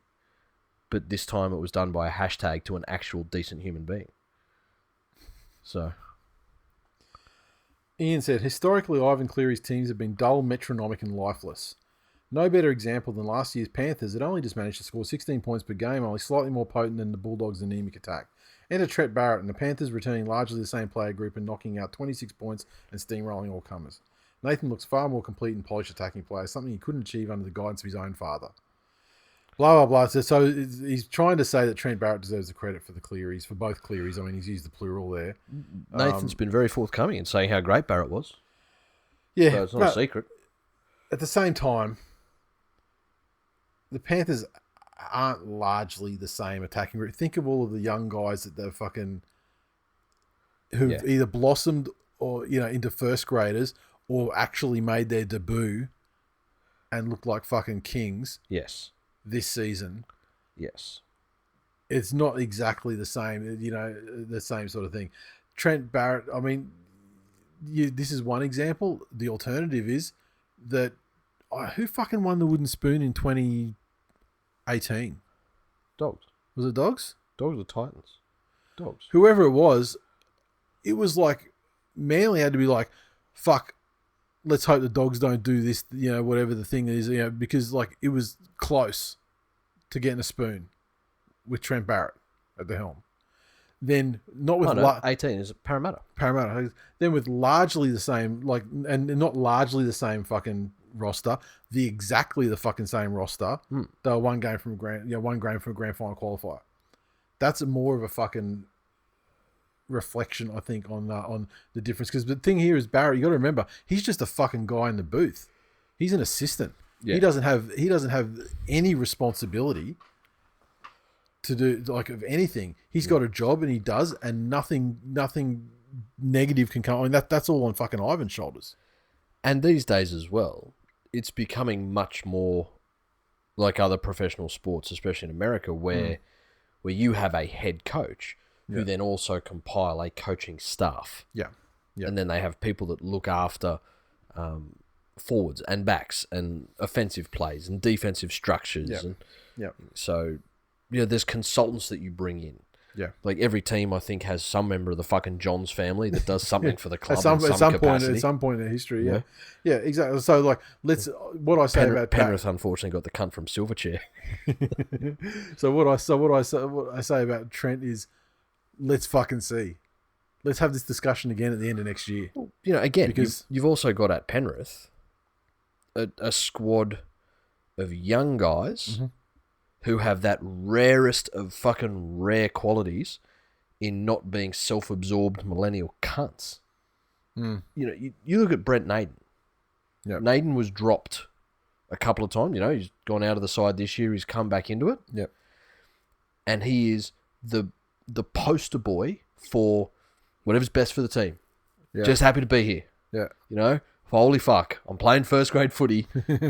But this time it was done by a hashtag to an actual decent human being. So. Ian said, historically, Ivan Cleary's teams have been dull, metronomic and lifeless. No better example than last year's Panthers that only just managed to score 16 points per game, only slightly more potent than the Bulldogs' anemic attack. Enter Trent Barrett and the Panthers returning largely the same player group and knocking out 26 points and steamrolling all comers. Nathan looks far more complete and polished attacking player, something he couldn't achieve under the guidance of his own father. Blah, blah, blah. So he's trying to say that Trent Barrett deserves the credit for the Clearys, for both Clearys. I mean, he's used the plural there. Nathan's been very forthcoming in saying how great Barrett was. Yeah. So it's not a secret. At the same time, the Panthers aren't largely the same attacking group. Think of all of the young guys that they're who've either blossomed or, into first graders or actually made their debut and looked like fucking kings. Yes. This season. Yes. It's not exactly the same, the same sort of thing. Trent Barrett, I mean, this is one example. The alternative is that who fucking won the wooden spoon in 2018? Dogs. Was it Dogs? Dogs or Titans? Dogs. Whoever it was like Manly had to be like, fuck, let's hope the Dogs don't do this, whatever the thing is, because like it was close to getting a spoon with Trent Barrett at the helm. Then not with 18 is Parramatta. Then with largely the same, and not largely the same fucking roster, exactly the fucking same roster. They were one game from a grand final qualifier. That's more of a fucking reflection, I think, on the difference. Because the thing here is Barrett. You got to remember, he's just a fucking guy in the booth. He's an assistant. Yeah. He doesn't have any responsibility to do of anything. He's got a job and he does, and nothing negative can come. I mean, that's all on fucking Ivan's shoulders. And these days as well, it's becoming much more like other professional sports, especially in America, where you have a head coach who then also compile a coaching staff. Yeah. And then they have people that look after forwards and backs and offensive plays and defensive structures. And so, there's consultants that you bring in. Yeah. Like every team, I think, has some member of the fucking Johns family that does something for the club at some capacity. At some point in history, yeah. Yeah, exactly. So, what I say about Penrith, unfortunately, got the cunt from Silverchair. So what I say about Trent is, let's fucking see. Let's have this discussion again at the end of next year. Well, again, because you've also got at Penrith a squad of young guys who have that rarest of fucking rare qualities in not being self-absorbed millennial cunts. You look at Brent Naden. Yep. Naden was dropped a couple of times. He's gone out of the side this year. He's come back into it. Yep. And he is the poster boy for whatever's best for the team. Yep. Just happy to be here. Yeah. Holy fuck, I'm playing first grade footy.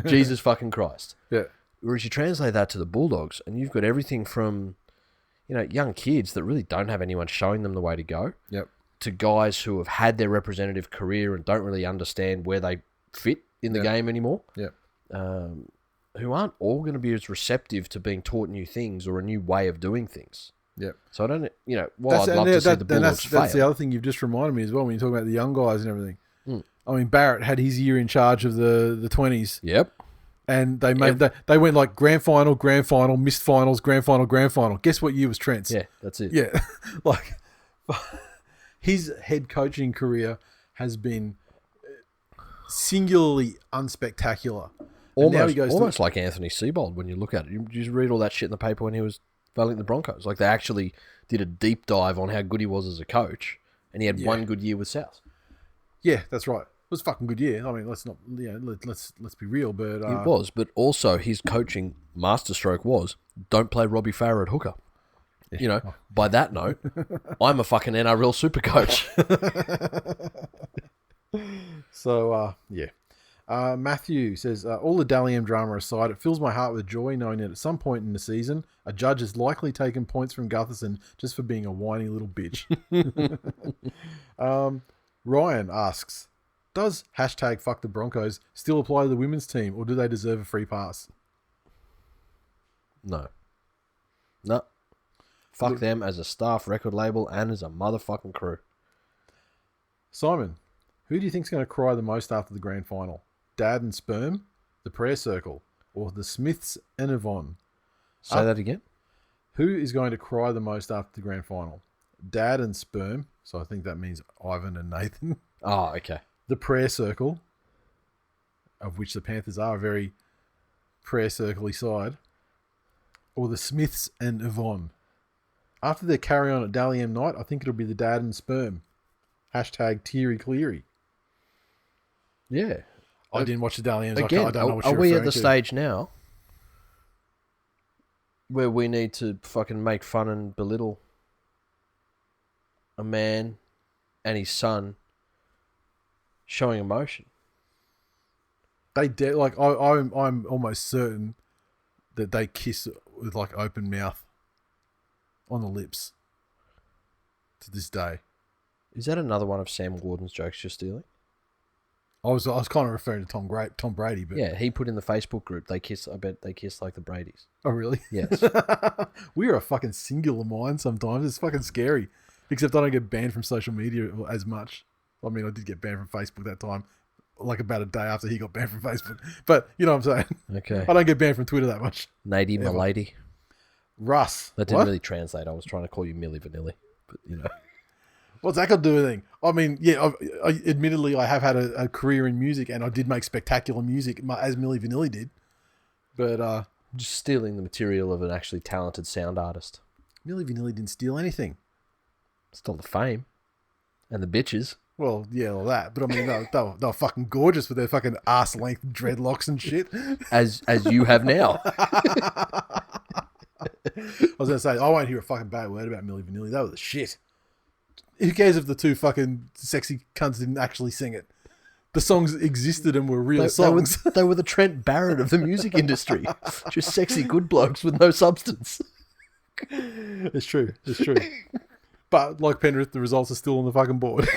Jesus fucking Christ. Yeah. Whereas you translate that to the Bulldogs, and you've got everything from, young kids that really don't have anyone showing them the way to go, to guys who have had their representative career and don't really understand where they fit in the game anymore, who aren't all going to be as receptive to being taught new things or a new way of doing things. Yeah. So I don't, I'd love to see the Bulldogs fail. That's the other thing you've just reminded me as well when you talk about the young guys and everything. I mean, Barrett had his year in charge of the 20s. Yep. And they they went like grand final, missed finals, grand final. Guess what year was Trent's? Yeah, that's it. Yeah. His head coaching career has been singularly unspectacular. Almost like Anthony Seibold when you look at it. You just read all that shit in the paper when he was failing the Broncos. Like they actually did a deep dive on how good he was as a coach, and he had one good year with South. Yeah, that's right. It was a fucking good year. I mean, let's be real, but it was. But also, his coaching masterstroke was don't play Robbie Farah at hooker. Yeah. By that note, I'm a fucking NRL super coach. So, Matthew says, all the Dally M drama aside, it fills my heart with joy knowing that at some point in the season, a judge has likely taken points from Gutherson just for being a whiny little bitch. Ryan asks, does hashtag fuck the Broncos still apply to the women's team, or do they deserve a free pass? No. Fuck them as a staff record label and as a motherfucking crew. Simon, who do you think's going to cry the most after the grand final? Dad and Sperm, the Prayer Circle, or the Smiths and Yvonne? Say that again? Who is going to cry the most after the grand final? Dad and Sperm. So I think that means Ivan and Nathan. Oh, okay. The Prayer Circle, of which the Panthers are a very prayer circle-y side. Or the Smiths and Yvonne. After their carry on at Dally M night, I think it'll be the Dad and Sperm. Hashtag Teary Cleary. Yeah. I didn't watch the Dally M's. Again, I don't know what you're are we at referring the to. stage now where we need to fucking make fun and belittle a man and his son showing emotion? I'm almost certain that they kiss with like open mouth on the lips to this day. Is that another one of Sam Gordon's jokes you're stealing? I was kind of referring to Tom Brady, but Yeah, he put in the Facebook group. They kiss. I bet they kiss like the Bradys. oh really? Yes. We are a fucking singular mind sometimes. It's fucking scary. Except I don't get banned from social media as much. I mean, I did get banned from Facebook that time, like about a day after he got banned from Facebook. But you know what I'm saying? Okay. I don't get banned from Twitter that much. Nadie, my lady. Russ. That didn't What? really translate. I was trying to call you Milli Vanilli, but you know. What's that got to do with anything? I mean, yeah, admittedly, I have had a career in music, and I did make spectacular music, as Milli Vanilli did. But Just stealing the material of an actually talented sound artist. Milli Vanilli didn't steal anything. Stole the fame and the bitches. Well, yeah, all that. But I mean, they were fucking gorgeous with their fucking ass-length dreadlocks and shit. As you have now. I was going to say, I won't hear a fucking bad word about Milli Vanilli. They were the shit. Who cares if the two fucking sexy cunts didn't actually sing it? The songs existed and were real songs. They were the Trent Barrett of the music industry. Just sexy good blokes with no substance. It's true. It's true. But like Penrith, the results are still on the fucking board.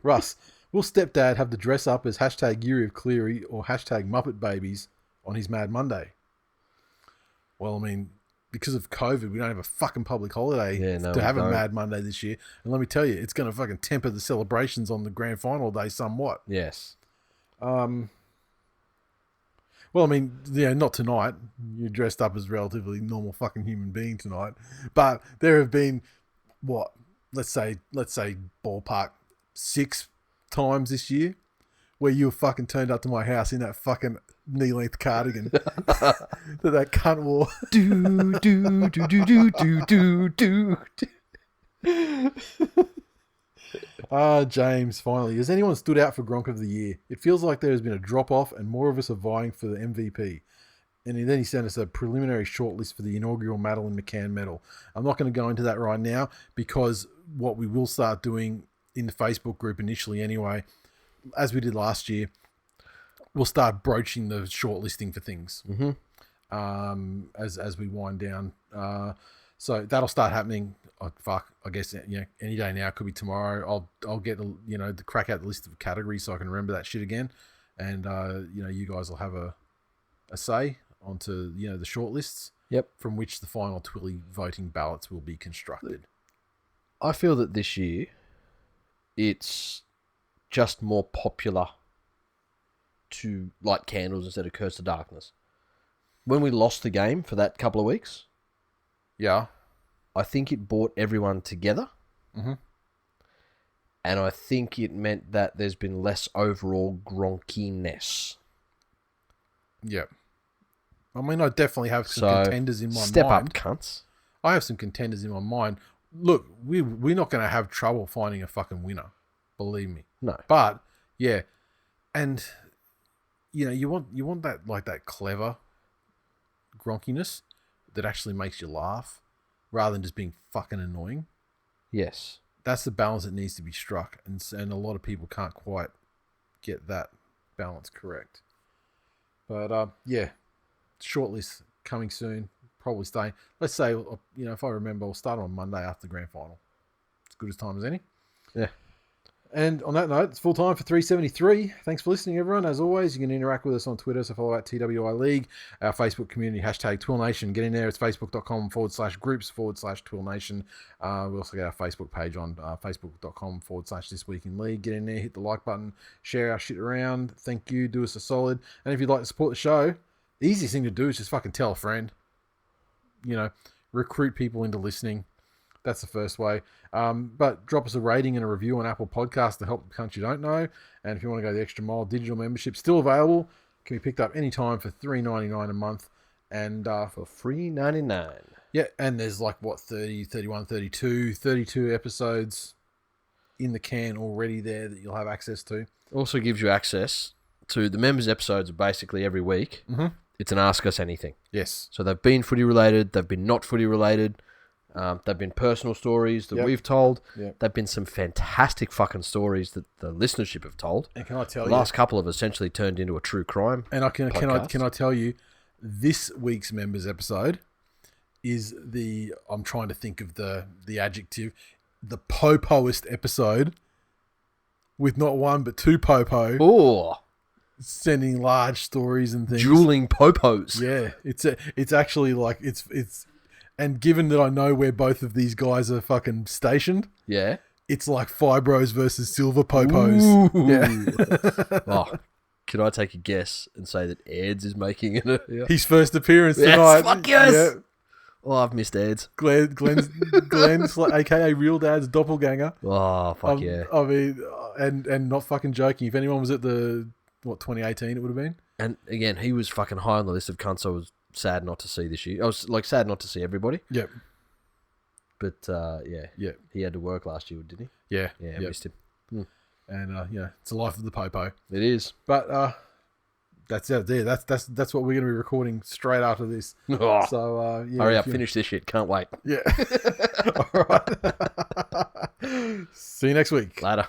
Russ, will stepdad have to dress up as hashtag Yuri of Cleary or hashtag Muppet Babies on his Mad Monday? Well, I mean, because of COVID, we don't have a fucking public holiday to have a Mad Monday this year. And let me tell you, it's going to fucking temper the celebrations on the grand final day somewhat. Yes. Well, I mean, yeah, not tonight. You're dressed up as a relatively normal fucking human being tonight. But there have been, what, let's say ballpark 6 times this year where you fucking turned up to my house in that fucking knee-length cardigan that cunt wore. Do, do, do, do, do, do, do. James, finally. Has anyone stood out for Gronk of the Year? It feels like there has been a drop-off and more of us are vying for the MVP. And then he sent us a preliminary shortlist for the inaugural Madeline McCann medal. I'm not going to go into that right now because what we will start doing in the Facebook group initially anyway, as we did last year, we'll start broaching the shortlisting for things as we wind down. So that'll start happening. Oh, fuck, I guess any day now. Could be tomorrow. I'll get the crack out the list of categories so I can remember that shit again, and you guys will have a say onto the shortlists. Yep. From which the final TWiL voting ballots will be constructed. I feel that this year, it's just more popular to light candles instead of Curse of Darkness. When we lost the game for that couple of weeks, yeah, I think it brought everyone together. Mm-hmm. And I think it meant that there's been less overall gronkiness. Yeah. I mean, I definitely have some contenders in my mind. Step up, cunts. I have some contenders in my mind. Look, we're not going to have trouble finding a fucking winner. Believe me. No. But, yeah. And, you want that, like, that clever gronkiness that actually makes you laugh rather than just being fucking annoying. Yes. That's the balance that needs to be struck. And a lot of people can't quite get that balance correct. But, yeah. Shortlist coming soon. Probably staying. Let's say, if I remember, we'll start on Monday after the grand final. It's good as time as any. Yeah. And on that note, it's full time for 373. Thanks for listening, everyone. As always, you can interact with us on Twitter, so follow at TWiL League, our Facebook community, hashtag TWiL Nation. Get in there. It's facebook.com/groups/TWiL Nation. We also got our Facebook page on facebook.com/This Week in League. Get in there, hit the like button, share our shit around. Thank you. Do us a solid. And if you'd like to support the show, the easiest thing to do is just fucking tell a friend. Recruit people into listening. That's the first way. But drop us a rating and a review on Apple Podcasts to help the country don't know. And if you want to go the extra mile, digital membership still available. Can be picked up anytime for $3.99 a month. And for $3.99. Yeah, and there's like, 31, 32 episodes in the can already there that you'll have access to. Also gives you access to the members' episodes basically every week. Mm-hmm. It's an Ask Us Anything. Yes. So they've been footy related, they've been not footy related, they've been personal stories that we've told. Yep. They've been some fantastic fucking stories that the listenership have told. And can I tell the you, last couple have essentially turned into a true crime. And can I tell you, this week's members episode is I'm trying to think of the adjective, the popoest episode, with not one but two popo. Oh, sending large stories and things. Dueling popos. Yeah, it's actually like it's, and given that I know where both of these guys are fucking stationed, yeah, it's like Fibros versus Silver Popos. Ooh. Yeah. Oh, can I take a guess and say that Eds is making it his first appearance tonight? Yes, fuck yes. Yeah. Oh, I've missed Eds. Glenn's aka Real Dad's doppelganger. Oh, fuck yeah. I mean, and not fucking joking. If anyone was at the 2018, it would have been. And again, he was fucking high on the list of cunts I was sad not to see this year. I was like sad not to see everybody. Yep. But yeah, he had to work last year, didn't he? Yeah, yeah, missed him. And it's the life of the popo. It is. But that's it there. That's what we're going to be recording straight after this. Oh. So hurry up, finish this shit. Can't wait. Yeah. All right. See you next week. Later.